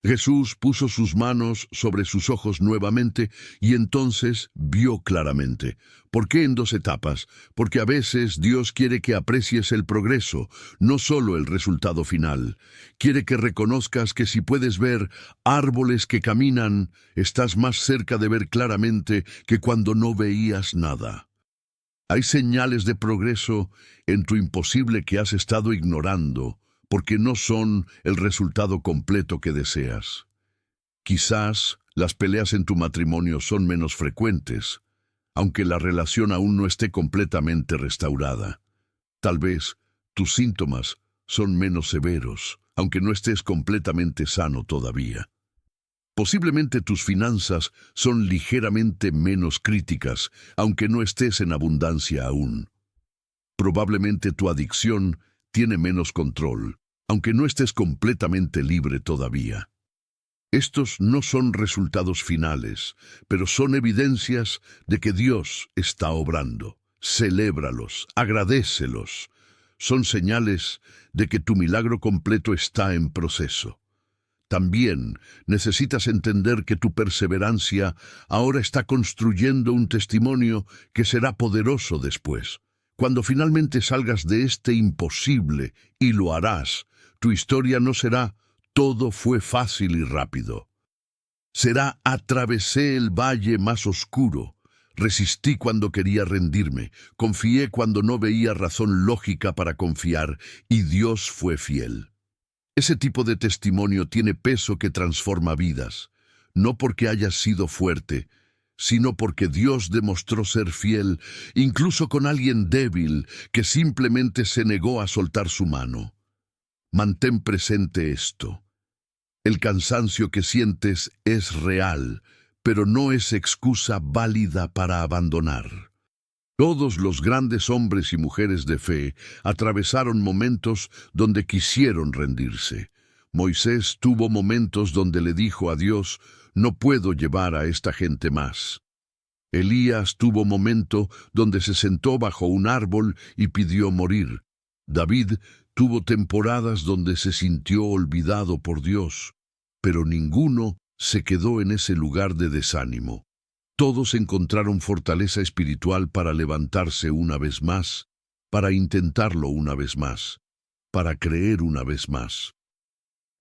Jesús puso sus manos sobre sus ojos nuevamente y entonces vio claramente. ¿Por qué en 2 etapas? Porque a veces Dios quiere que aprecies el progreso, no solo el resultado final. Quiere que reconozcas que si puedes ver árboles que caminan, estás más cerca de ver claramente que cuando no veías nada. Hay señales de progreso en tu imposible que has estado ignorando, porque no son el resultado completo que deseas. Quizás las peleas en tu matrimonio son menos frecuentes, aunque la relación aún no esté completamente restaurada. Tal vez tus síntomas son menos severos, aunque no estés completamente sano todavía. Posiblemente tus finanzas son ligeramente menos críticas, aunque no estés en abundancia aún. Probablemente tu adicción tiene menos control, aunque no estés completamente libre todavía. Estos no son resultados finales, pero son evidencias de que Dios está obrando. Celébralos, agradécelos. Son señales de que tu milagro completo está en proceso. También necesitas entender que tu perseverancia ahora está construyendo un testimonio que será poderoso después. Cuando finalmente salgas de este imposible, y lo harás, tu historia no será «todo fue fácil y rápido». Será atravesé el valle más oscuro. Resistí cuando quería rendirme, confié cuando no veía razón lógica para confiar, y Dios fue fiel. Ese tipo de testimonio tiene peso que transforma vidas, no porque hayas sido fuerte, sino porque Dios demostró ser fiel, incluso con alguien débil que simplemente se negó a soltar su mano. Mantén presente esto. El cansancio que sientes es real, pero no es excusa válida para abandonar. Todos los grandes hombres y mujeres de fe atravesaron momentos donde quisieron rendirse. Moisés tuvo momentos donde le dijo a Dios, no puedo llevar a esta gente más. Elías tuvo momento donde se sentó bajo un árbol y pidió morir. David tuvo temporadas donde se sintió olvidado por Dios, pero ninguno se quedó en ese lugar de desánimo. Todos encontraron fortaleza espiritual para levantarse una vez más, para intentarlo una vez más, para creer una vez más.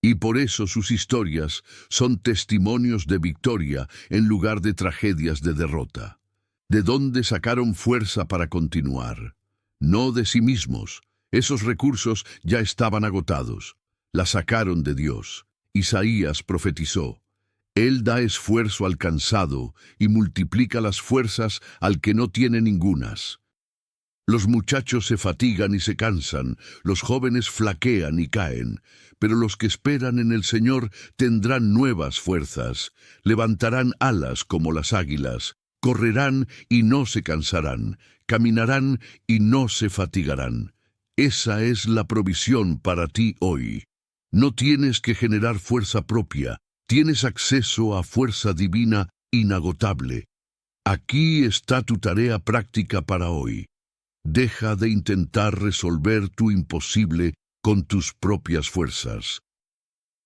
Y por eso sus historias son testimonios de victoria en lugar de tragedias de derrota. ¿De dónde sacaron fuerza para continuar? No de sí mismos. Esos recursos ya estaban agotados. La sacaron de Dios. Isaías profetizó: Él da esfuerzo al cansado y multiplica las fuerzas al que no tiene ningunas. Los muchachos se fatigan y se cansan, los jóvenes flaquean y caen, pero los que esperan en el Señor tendrán nuevas fuerzas, levantarán alas como las águilas, correrán y no se cansarán, caminarán y no se fatigarán. Esa es la provisión para ti hoy. No tienes que generar fuerza propia, tienes acceso a fuerza divina inagotable. Aquí está tu tarea práctica para hoy. Deja de intentar resolver tu imposible con tus propias fuerzas.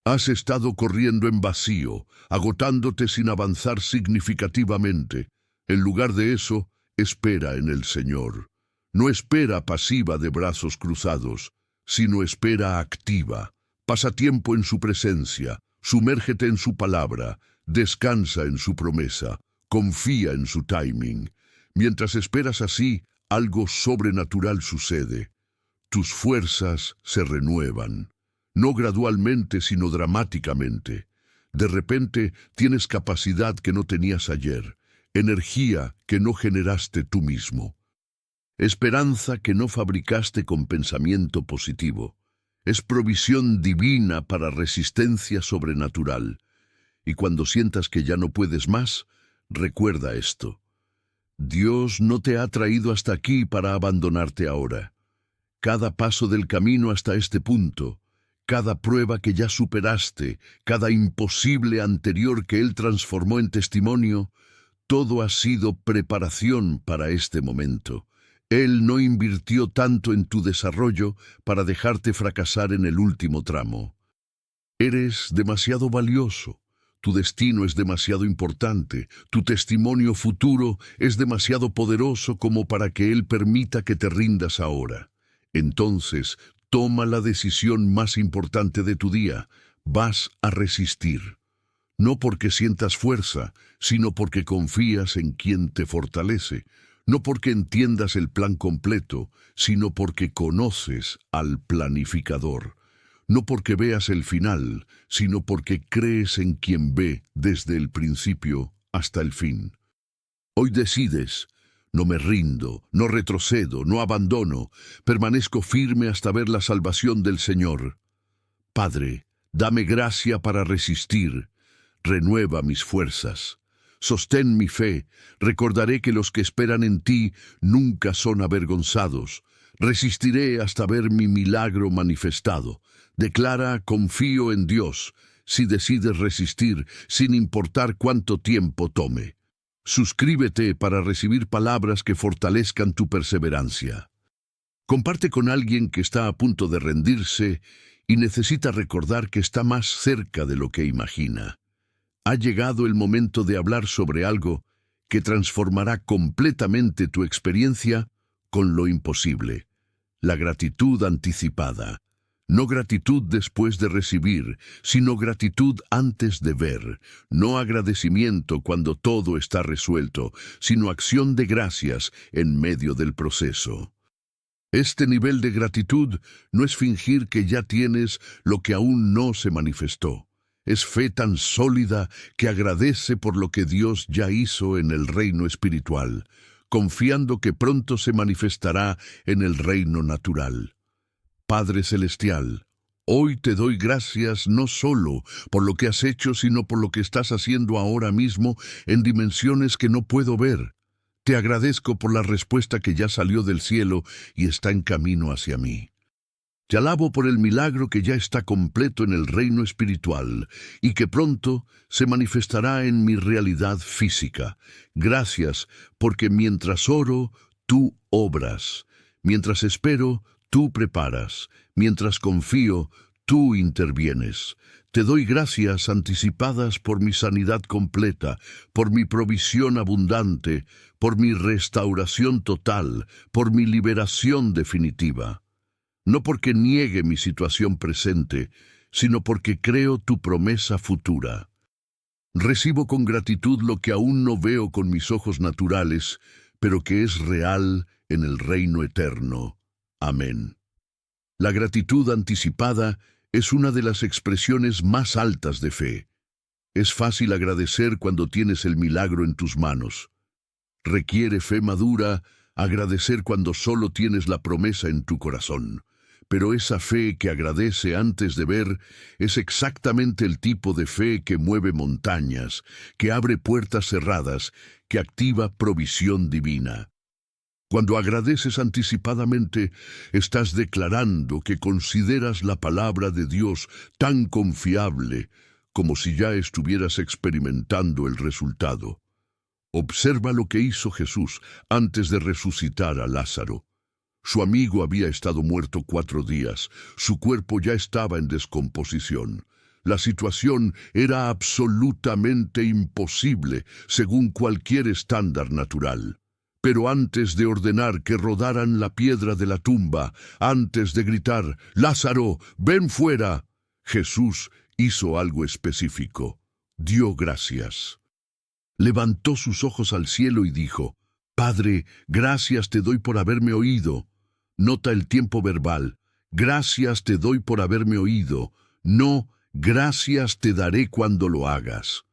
Has estado corriendo en vacío, agotándote sin avanzar significativamente. En lugar de eso, espera en el Señor. No espera pasiva de brazos cruzados, sino espera activa. Pasa tiempo en su presencia, sumérgete en su palabra, descansa en su promesa, confía en su timing. Mientras esperas así, algo sobrenatural sucede. Tus fuerzas se renuevan, no gradualmente, sino dramáticamente. De repente tienes capacidad que no tenías ayer, energía que no generaste tú mismo, esperanza que no fabricaste con pensamiento positivo. Es provisión divina para resistencia sobrenatural. Y cuando sientas que ya no puedes más, recuerda esto: Dios no te ha traído hasta aquí para abandonarte ahora. Cada paso del camino hasta este punto, cada prueba que ya superaste, cada imposible anterior que Él transformó en testimonio, todo ha sido preparación para este momento. Él no invirtió tanto en tu desarrollo para dejarte fracasar en el último tramo. Eres demasiado valioso. Tu destino es demasiado importante, tu testimonio futuro es demasiado poderoso como para que Él permita que te rindas ahora. Entonces, toma la decisión más importante de tu día. Vas a resistir. No porque sientas fuerza, sino porque confías en quien te fortalece. No porque entiendas el plan completo, sino porque conoces al planificador. No porque veas el final, sino porque crees en quien ve desde el principio hasta el fin. Hoy decides: no me rindo, no retrocedo, no abandono, permanezco firme hasta ver la salvación del Señor. Padre, dame gracia para resistir, renueva mis fuerzas. Sostén mi fe, recordaré que los que esperan en ti nunca son avergonzados. Resistiré hasta ver mi milagro manifestado. Declara: confío en Dios, si decides resistir, sin importar cuánto tiempo tome. Suscríbete para recibir palabras que fortalezcan tu perseverancia. Comparte con alguien que está a punto de rendirse y necesita recordar que está más cerca de lo que imagina. Ha llegado el momento de hablar sobre algo que transformará completamente tu experiencia con lo imposible: la gratitud anticipada. No gratitud después de recibir, sino gratitud antes de ver. No agradecimiento cuando todo está resuelto, sino acción de gracias en medio del proceso. Este nivel de gratitud no es fingir que ya tienes lo que aún no se manifestó. Es fe tan sólida que agradece por lo que Dios ya hizo en el reino espiritual, confiando que pronto se manifestará en el reino natural. Padre Celestial, hoy te doy gracias no solo por lo que has hecho, sino por lo que estás haciendo ahora mismo en dimensiones que no puedo ver. Te agradezco por la respuesta que ya salió del cielo y está en camino hacia mí. Te alabo por el milagro que ya está completo en el reino espiritual y que pronto se manifestará en mi realidad física. Gracias, porque mientras oro, tú obras. Mientras espero, tú preparas. Mientras confío, tú intervienes. Te doy gracias anticipadas por mi sanidad completa, por mi provisión abundante, por mi restauración total, por mi liberación definitiva. No porque niegue mi situación presente, sino porque creo tu promesa futura. Recibo con gratitud lo que aún no veo con mis ojos naturales, pero que es real en el reino eterno. Amén. La gratitud anticipada es una de las expresiones más altas de fe. Es fácil agradecer cuando tienes el milagro en tus manos. Requiere fe madura agradecer cuando solo tienes la promesa en tu corazón. Pero esa fe que agradece antes de ver es exactamente el tipo de fe que mueve montañas, que abre puertas cerradas, que activa provisión divina. Cuando agradeces anticipadamente, estás declarando que consideras la palabra de Dios tan confiable como si ya estuvieras experimentando el resultado. Observa lo que hizo Jesús antes de resucitar a Lázaro. Su amigo había estado muerto 4 días, su cuerpo ya estaba en descomposición. La situación era absolutamente imposible según cualquier estándar natural. Pero antes de ordenar que rodaran la piedra de la tumba, antes de gritar, «Lázaro, ven fuera», Jesús hizo algo específico. Dio gracias. Levantó sus ojos al cielo y dijo, «Padre, gracias te doy por haberme oído». Nota el tiempo verbal. Gracias te doy por haberme oído. No, gracias te daré cuando lo hagas.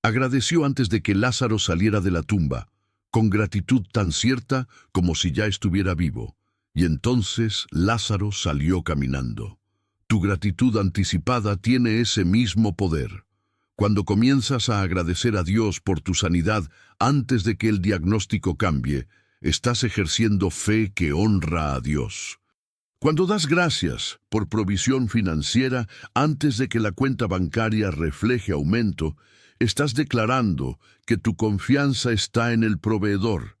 Agradeció antes de que Lázaro saliera de la tumba, con gratitud tan cierta como si ya estuviera vivo. Y entonces Lázaro salió caminando. Tu gratitud anticipada tiene ese mismo poder. Cuando comienzas a agradecer a Dios por tu sanidad antes de que el diagnóstico cambie, estás ejerciendo fe que honra a Dios. Cuando das gracias por provisión financiera antes de que la cuenta bancaria refleje aumento, estás declarando que tu confianza está en el proveedor,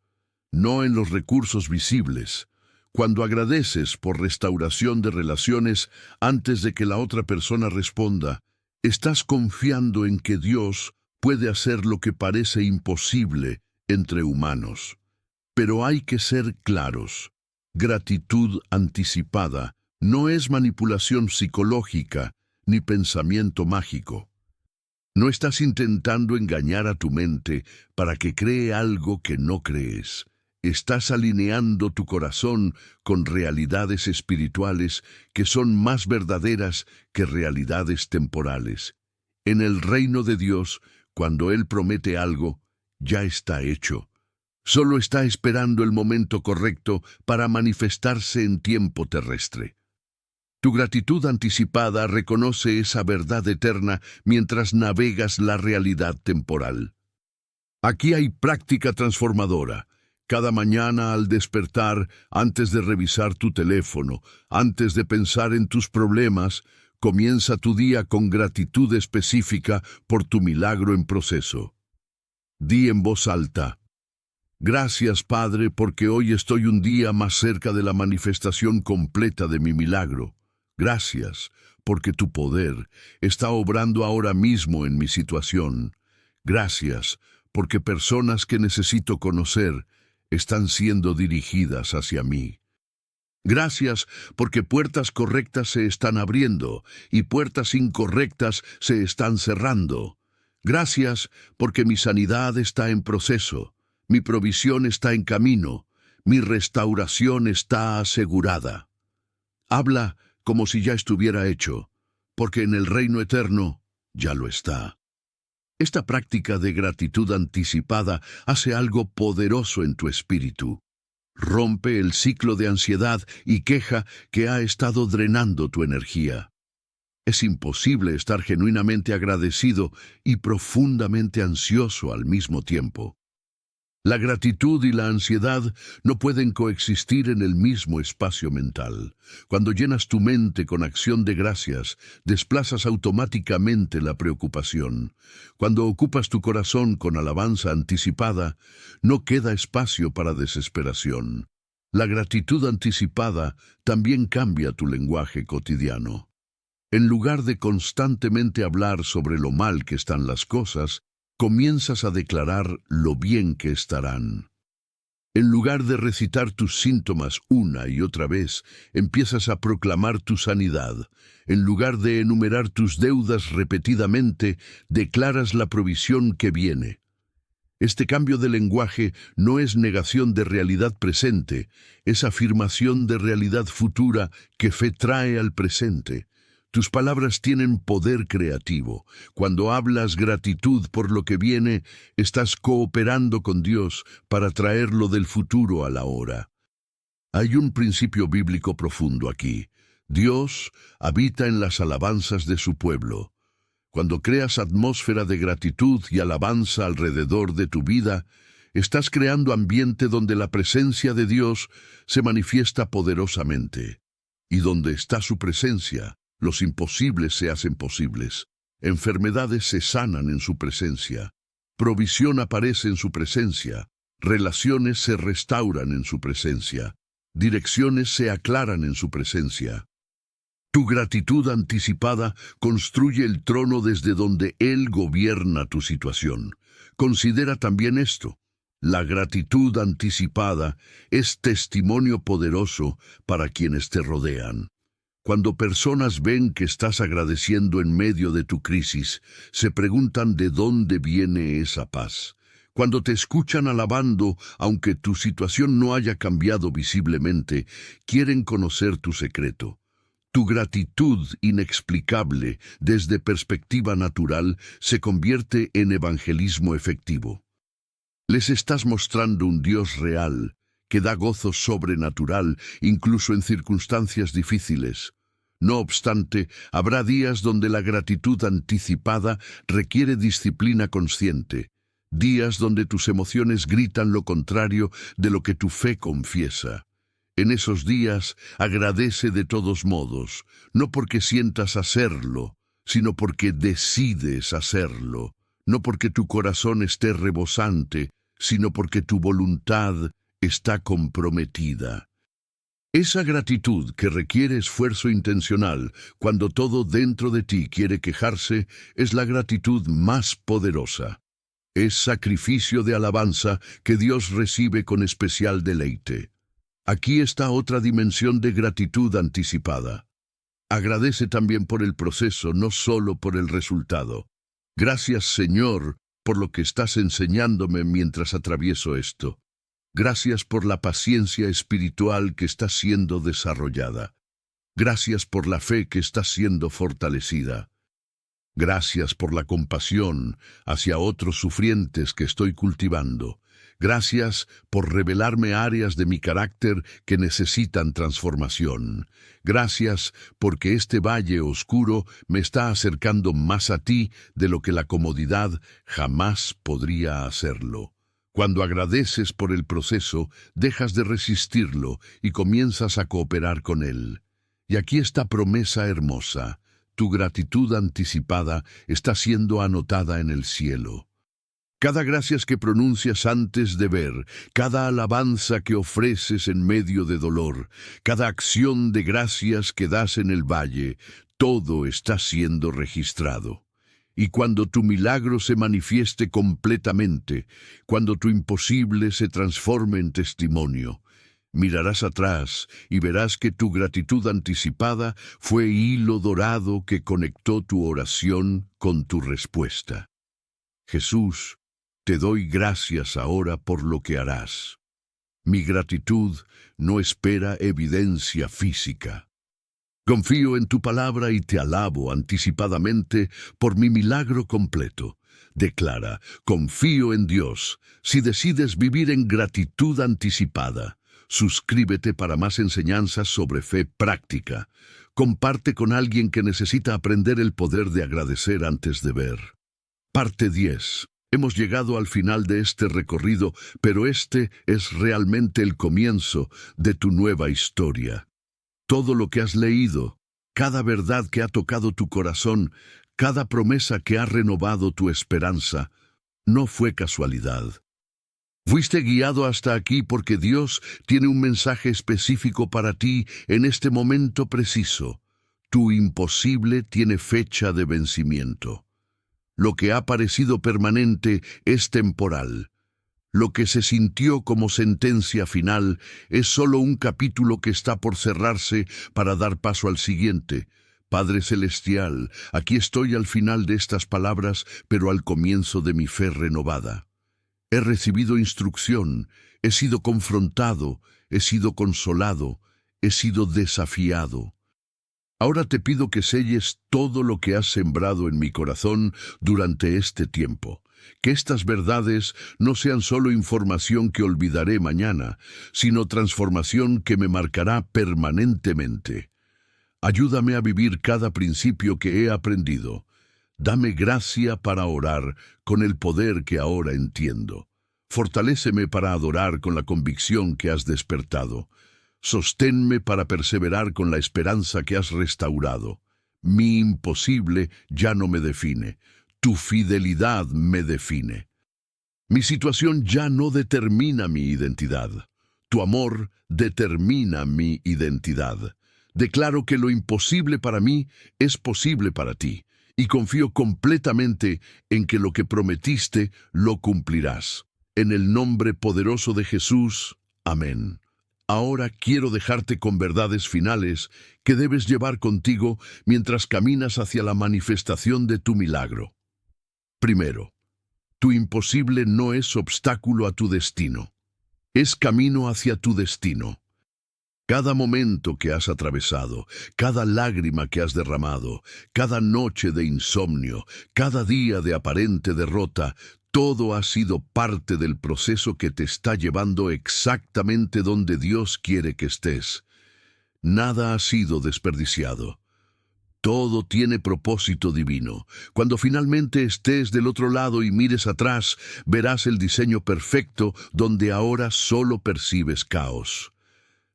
no en los recursos visibles. Cuando agradeces por restauración de relaciones antes de que la otra persona responda, estás confiando en que Dios puede hacer lo que parece imposible entre humanos. Pero hay que ser claros. Gratitud anticipada no es manipulación psicológica ni pensamiento mágico. No estás intentando engañar a tu mente para que cree algo que no crees. Estás alineando tu corazón con realidades espirituales que son más verdaderas que realidades temporales. En el reino de Dios, cuando Él promete algo, ya está hecho. Solo está esperando el momento correcto para manifestarse en tiempo terrestre. Tu gratitud anticipada reconoce esa verdad eterna mientras navegas la realidad temporal. Aquí hay práctica transformadora. Cada mañana al despertar, antes de revisar tu teléfono, antes de pensar en tus problemas, comienza tu día con gratitud específica por tu milagro en proceso. Di en voz alta, «Gracias, Padre, porque hoy estoy un día más cerca de la manifestación completa de mi milagro. Gracias, porque tu poder está obrando ahora mismo en mi situación. Gracias, porque personas que necesito conocer están siendo dirigidas hacia mí». Gracias porque puertas correctas se están abriendo y puertas incorrectas se están cerrando. Gracias porque mi sanidad está en proceso, mi provisión está en camino, mi restauración está asegurada. Habla como si ya estuviera hecho, porque en el reino eterno ya lo está. Esta práctica de gratitud anticipada hace algo poderoso en tu espíritu. Rompe el ciclo de ansiedad y queja que ha estado drenando tu energía. Es imposible estar genuinamente agradecido y profundamente ansioso al mismo tiempo. La gratitud y la ansiedad no pueden coexistir en el mismo espacio mental. Cuando llenas tu mente con acción de gracias, desplazas automáticamente la preocupación. Cuando ocupas tu corazón con alabanza anticipada, no queda espacio para desesperación. La gratitud anticipada también cambia tu lenguaje cotidiano. En lugar de constantemente hablar sobre lo mal que están las cosas, comienzas a declarar lo bien que estarán. En lugar de recitar tus síntomas una y otra vez, empiezas a proclamar tu sanidad. En lugar de enumerar tus deudas repetidamente, declaras la provisión que viene. Este cambio de lenguaje no es negación de realidad presente, es afirmación de realidad futura que fe trae al presente. Tus palabras tienen poder creativo. Cuando hablas gratitud por lo que viene, estás cooperando con Dios para traer lo del futuro a la hora. Hay un principio bíblico profundo aquí. Dios habita en las alabanzas de su pueblo. Cuando creas atmósfera de gratitud y alabanza alrededor de tu vida, estás creando ambiente donde la presencia de Dios se manifiesta poderosamente. Y donde está su presencia, los imposibles se hacen posibles. Enfermedades se sanan en su presencia. Provisión aparece en su presencia. Relaciones se restauran en su presencia. Direcciones se aclaran en su presencia. Tu gratitud anticipada construye el trono desde donde Él gobierna tu situación. Considera también esto. La gratitud anticipada es testimonio poderoso para quienes te rodean. Cuando personas ven que estás agradeciendo en medio de tu crisis, se preguntan de dónde viene esa paz. Cuando te escuchan alabando, aunque tu situación no haya cambiado visiblemente, quieren conocer tu secreto. Tu gratitud inexplicable desde perspectiva natural se convierte en evangelismo efectivo. Les estás mostrando un Dios real, que da gozo sobrenatural incluso en circunstancias difíciles. No obstante, habrá días donde la gratitud anticipada requiere disciplina consciente, días donde tus emociones gritan lo contrario de lo que tu fe confiesa. En esos días, agradece de todos modos, no porque sientas hacerlo, sino porque decides hacerlo, no porque tu corazón esté rebosante, sino porque tu voluntad está comprometida. Esa gratitud que requiere esfuerzo intencional cuando todo dentro de ti quiere quejarse es la gratitud más poderosa. Es sacrificio de alabanza que Dios recibe con especial deleite. Aquí está otra dimensión de gratitud anticipada. Agradece también por el proceso, no solo por el resultado. Gracias, Señor, por lo que estás enseñándome mientras atravieso esto. Gracias por la paciencia espiritual que está siendo desarrollada. Gracias por la fe que está siendo fortalecida. Gracias por la compasión hacia otros sufrientes que estoy cultivando. Gracias por revelarme áreas de mi carácter que necesitan transformación. Gracias porque este valle oscuro me está acercando más a ti de lo que la comodidad jamás podría hacerlo. Cuando agradeces por el proceso, dejas de resistirlo y comienzas a cooperar con él. Y aquí está promesa hermosa. Tu gratitud anticipada está siendo anotada en el cielo. Cada gracias que pronuncias antes de ver, cada alabanza que ofreces en medio de dolor, cada acción de gracias que das en el valle, todo está siendo registrado. Y cuando tu milagro se manifieste completamente, cuando tu imposible se transforme en testimonio, Mirarás atrás y verás que tu gratitud anticipada fue hilo dorado que conectó tu oración con tu respuesta. Jesús, te doy gracias ahora por lo que harás. Mi gratitud no espera evidencia física. Confío en tu palabra y te alabo anticipadamente por mi milagro completo. Declara, confío en Dios. Si decides vivir en gratitud anticipada, suscríbete para más enseñanzas sobre fe práctica. Comparte con alguien que necesita aprender el poder de agradecer antes de ver. Parte 10. Hemos llegado al final de este recorrido, pero este es realmente el comienzo de tu nueva historia. Todo lo que has leído, cada verdad que ha tocado tu corazón, cada promesa que ha renovado tu esperanza, no fue casualidad. Fuiste guiado hasta aquí porque Dios tiene un mensaje específico para ti en este momento preciso. Tu imposible tiene fecha de vencimiento. Lo que ha parecido permanente es temporal. Lo que se sintió como sentencia final es solo un capítulo que está por cerrarse para dar paso al siguiente. Padre Celestial, aquí estoy al final de estas palabras, pero al comienzo de mi fe renovada. He recibido instrucción, he sido confrontado, he sido consolado, he sido desafiado. Ahora te pido que selles todo lo que has sembrado en mi corazón durante este tiempo. Que estas verdades no sean solo información que olvidaré mañana, sino transformación que me marcará permanentemente. Ayúdame a vivir cada principio que he aprendido. Dame gracia para orar con el poder que ahora entiendo. Fortaléceme para adorar con la convicción que has despertado. Sosténme para perseverar con la esperanza que has restaurado. Mi imposible ya no me define. Tu fidelidad me define. Mi situación ya no determina mi identidad. Tu amor determina mi identidad. Declaro que lo imposible para mí es posible para ti, y confío completamente en que lo que prometiste lo cumplirás. En el nombre poderoso de Jesús. Amén. Ahora quiero dejarte con verdades finales que debes llevar contigo mientras caminas hacia la manifestación de tu milagro. Primero, tu imposible no es obstáculo a tu destino. Es camino hacia tu destino. Cada momento que has atravesado, cada lágrima que has derramado, cada noche de insomnio, cada día de aparente derrota, todo ha sido parte del proceso que te está llevando exactamente donde Dios quiere que estés. Nada ha sido desperdiciado. Todo tiene propósito divino. Cuando finalmente estés del otro lado y mires atrás, verás el diseño perfecto donde ahora solo percibes caos.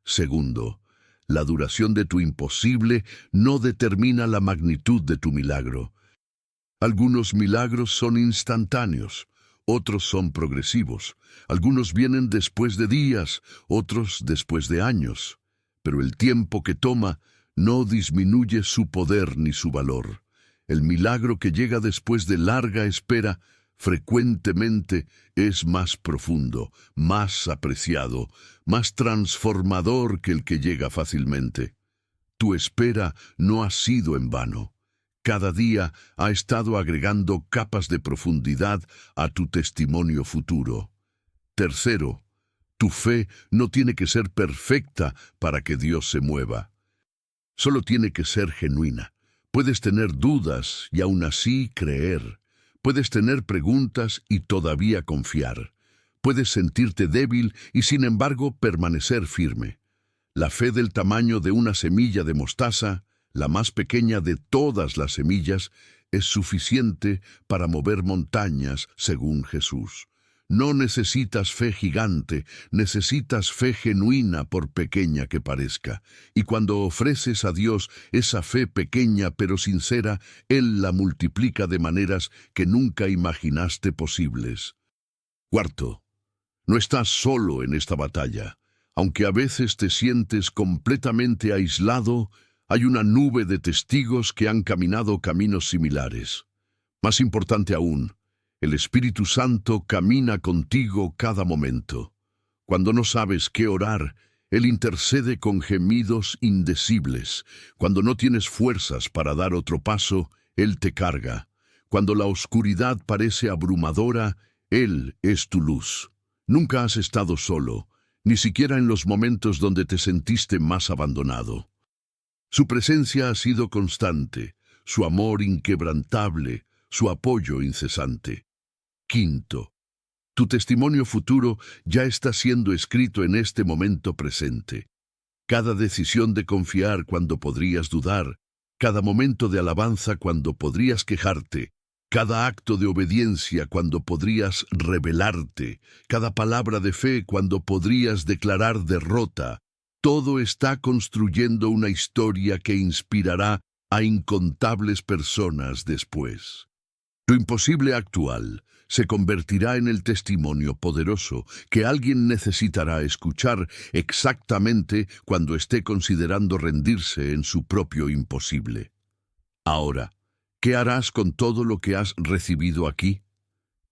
Segundo, la duración de tu imposible no determina la magnitud de tu milagro. Algunos milagros son instantáneos, otros son progresivos. Algunos vienen después de días, otros después de años. Pero el tiempo que toma no disminuye su poder ni su valor. El milagro que llega después de larga espera frecuentemente es más profundo, más apreciado, más transformador que el que llega fácilmente. Tu espera no ha sido en vano. Cada día ha estado agregando capas de profundidad a tu testimonio futuro. Tercero, tu fe no tiene que ser perfecta para que Dios se mueva. Solo tiene que ser genuina. Puedes tener dudas y aún así creer. Puedes tener preguntas y todavía confiar. Puedes sentirte débil y sin embargo permanecer firme. La fe del tamaño de una semilla de mostaza, la más pequeña de todas las semillas, es suficiente para mover montañas, según Jesús. No necesitas fe gigante, necesitas fe genuina por pequeña que parezca. Y cuando ofreces a Dios esa fe pequeña pero sincera, Él la multiplica de maneras que nunca imaginaste posibles. Cuarto, no estás solo en esta batalla. Aunque a veces te sientes completamente aislado, hay una nube de testigos que han caminado caminos similares. Más importante aún, el Espíritu Santo camina contigo cada momento. Cuando no sabes qué orar, Él intercede con gemidos indecibles. Cuando no tienes fuerzas para dar otro paso, Él te carga. Cuando la oscuridad parece abrumadora, Él es tu luz. Nunca has estado solo, ni siquiera en los momentos donde te sentiste más abandonado. Su presencia ha sido constante, su amor inquebrantable, su apoyo incesante. Quinto, tu testimonio futuro ya está siendo escrito en este momento presente. Cada decisión de confiar cuando podrías dudar, cada momento de alabanza cuando podrías quejarte, cada acto de obediencia cuando podrías rebelarte, cada palabra de fe cuando podrías declarar derrota, todo está construyendo una historia que inspirará a incontables personas después. Tu imposible actual se convertirá en el testimonio poderoso que alguien necesitará escuchar exactamente cuando esté considerando rendirse en su propio imposible. Ahora, ¿qué harás con todo lo que has recibido aquí?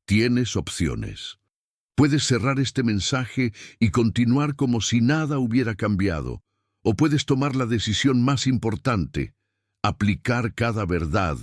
Tienes opciones. Puedes cerrar este mensaje y continuar como si nada hubiera cambiado, o puedes tomar la decisión más importante, aplicar cada verdad,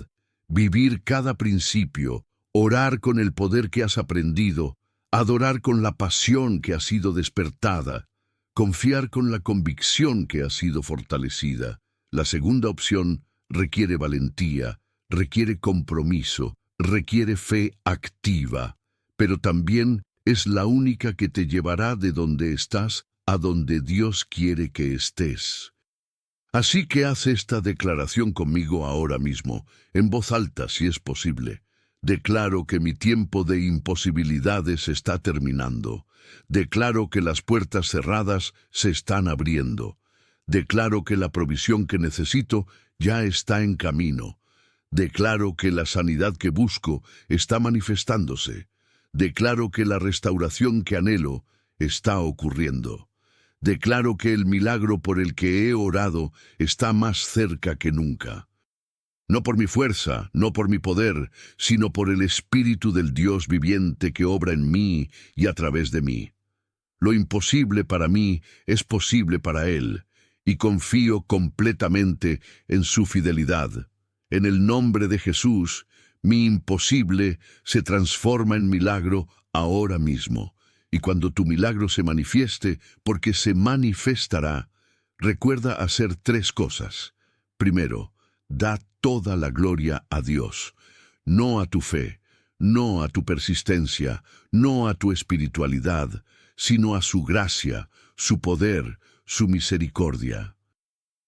vivir cada principio, orar con el poder que has aprendido, adorar con la pasión que ha sido despertada, confiar con la convicción que ha sido fortalecida. La segunda opción requiere valentía, requiere compromiso, requiere fe activa, pero también es la única que te llevará de donde estás a donde Dios quiere que estés. Así que haz esta declaración conmigo ahora mismo, en voz alta si es posible. Declaro que mi tiempo de imposibilidades está terminando. Declaro que las puertas cerradas se están abriendo. Declaro que la provisión que necesito ya está en camino. Declaro que la sanidad que busco está manifestándose. Declaro que la restauración que anhelo está ocurriendo. Declaro que el milagro por el que he orado está más cerca que nunca. No por mi fuerza, no por mi poder, sino por el Espíritu del Dios viviente que obra en mí y a través de mí. Lo imposible para mí es posible para Él, y confío completamente en su fidelidad. En el nombre de Jesús, mi imposible se transforma en milagro ahora mismo. Y cuando tu milagro se manifieste, porque se manifestará, recuerda hacer 3 cosas. Primero, da toda la gloria a Dios, no a tu fe, no a tu persistencia, no a tu espiritualidad, sino a su gracia, su poder, su misericordia.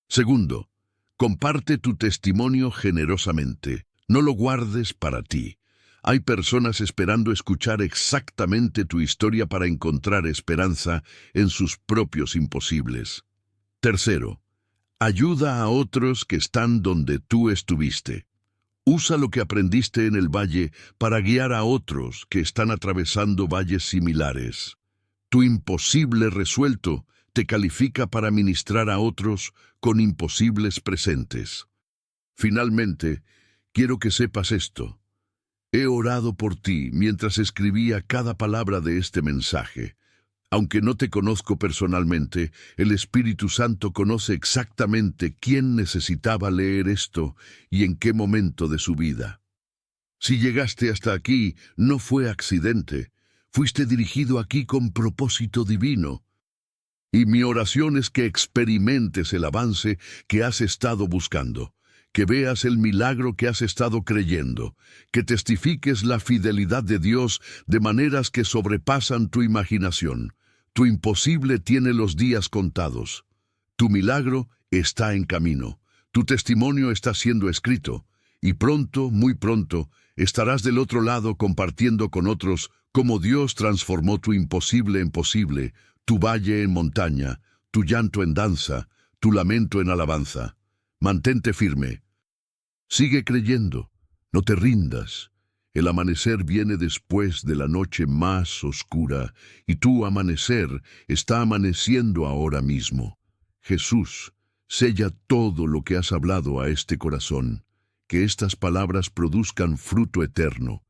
Segundo, comparte tu testimonio generosamente. No lo guardes para ti. Hay personas esperando escuchar exactamente tu historia para encontrar esperanza en sus propios imposibles. Tercero, ayuda a otros que están donde tú estuviste. Usa lo que aprendiste en el valle para guiar a otros que están atravesando valles similares. Tu imposible resuelto te califica para ministrar a otros con imposibles presentes. Finalmente, quiero que sepas esto. He orado por ti mientras escribía cada palabra de este mensaje. Aunque no te conozco personalmente, el Espíritu Santo conoce exactamente quién necesitaba leer esto y en qué momento de su vida. Si llegaste hasta aquí, no fue accidente. Fuiste dirigido aquí con propósito divino. Y mi oración es que experimentes el avance que has estado buscando, que veas el milagro que has estado creyendo, que testifiques la fidelidad de Dios de maneras que sobrepasan tu imaginación. Tu imposible tiene los días contados. Tu milagro está en camino. Tu testimonio está siendo escrito. Y pronto, muy pronto, estarás del otro lado compartiendo con otros cómo Dios transformó tu imposible en posible, tu valle en montaña, tu llanto en danza, tu lamento en alabanza. Mantente firme. Sigue creyendo, no te rindas. El amanecer viene después de la noche más oscura, y tu amanecer está amaneciendo ahora mismo. Jesús, sella todo lo que has hablado a este corazón, que estas palabras produzcan fruto eterno.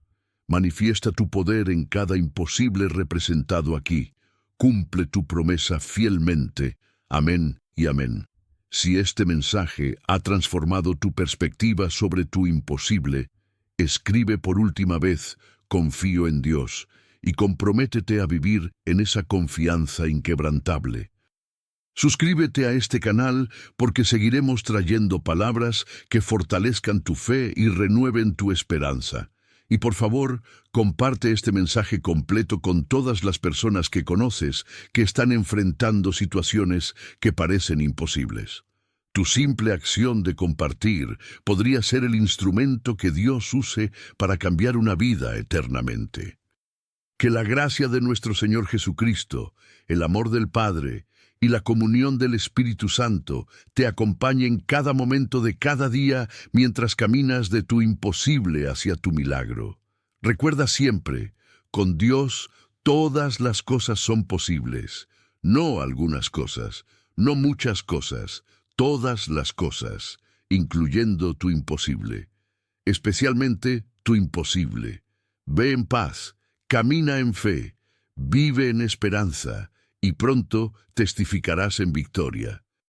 Manifiesta tu poder en cada imposible representado aquí. Cumple tu promesa fielmente. Amén y amén. Si este mensaje ha transformado tu perspectiva sobre tu imposible, escribe por última vez, confío en Dios, y comprométete a vivir en esa confianza inquebrantable. Suscríbete a este canal porque seguiremos trayendo palabras que fortalezcan tu fe y renueven tu esperanza. Y por favor, comparte este mensaje completo con todas las personas que conoces que están enfrentando situaciones que parecen imposibles. Tu simple acción de compartir podría ser el instrumento que Dios use para cambiar una vida eternamente. Que la gracia de nuestro Señor Jesucristo, el amor del Padre y la comunión del Espíritu Santo te acompañen en cada momento de cada día mientras caminas de tu imposible hacia tu milagro. Recuerda siempre, con Dios todas las cosas son posibles, no algunas cosas, no muchas cosas, todas las cosas, incluyendo tu imposible, especialmente tu imposible. Ve en paz. Camina en fe, vive en esperanza, y pronto testificarás en victoria.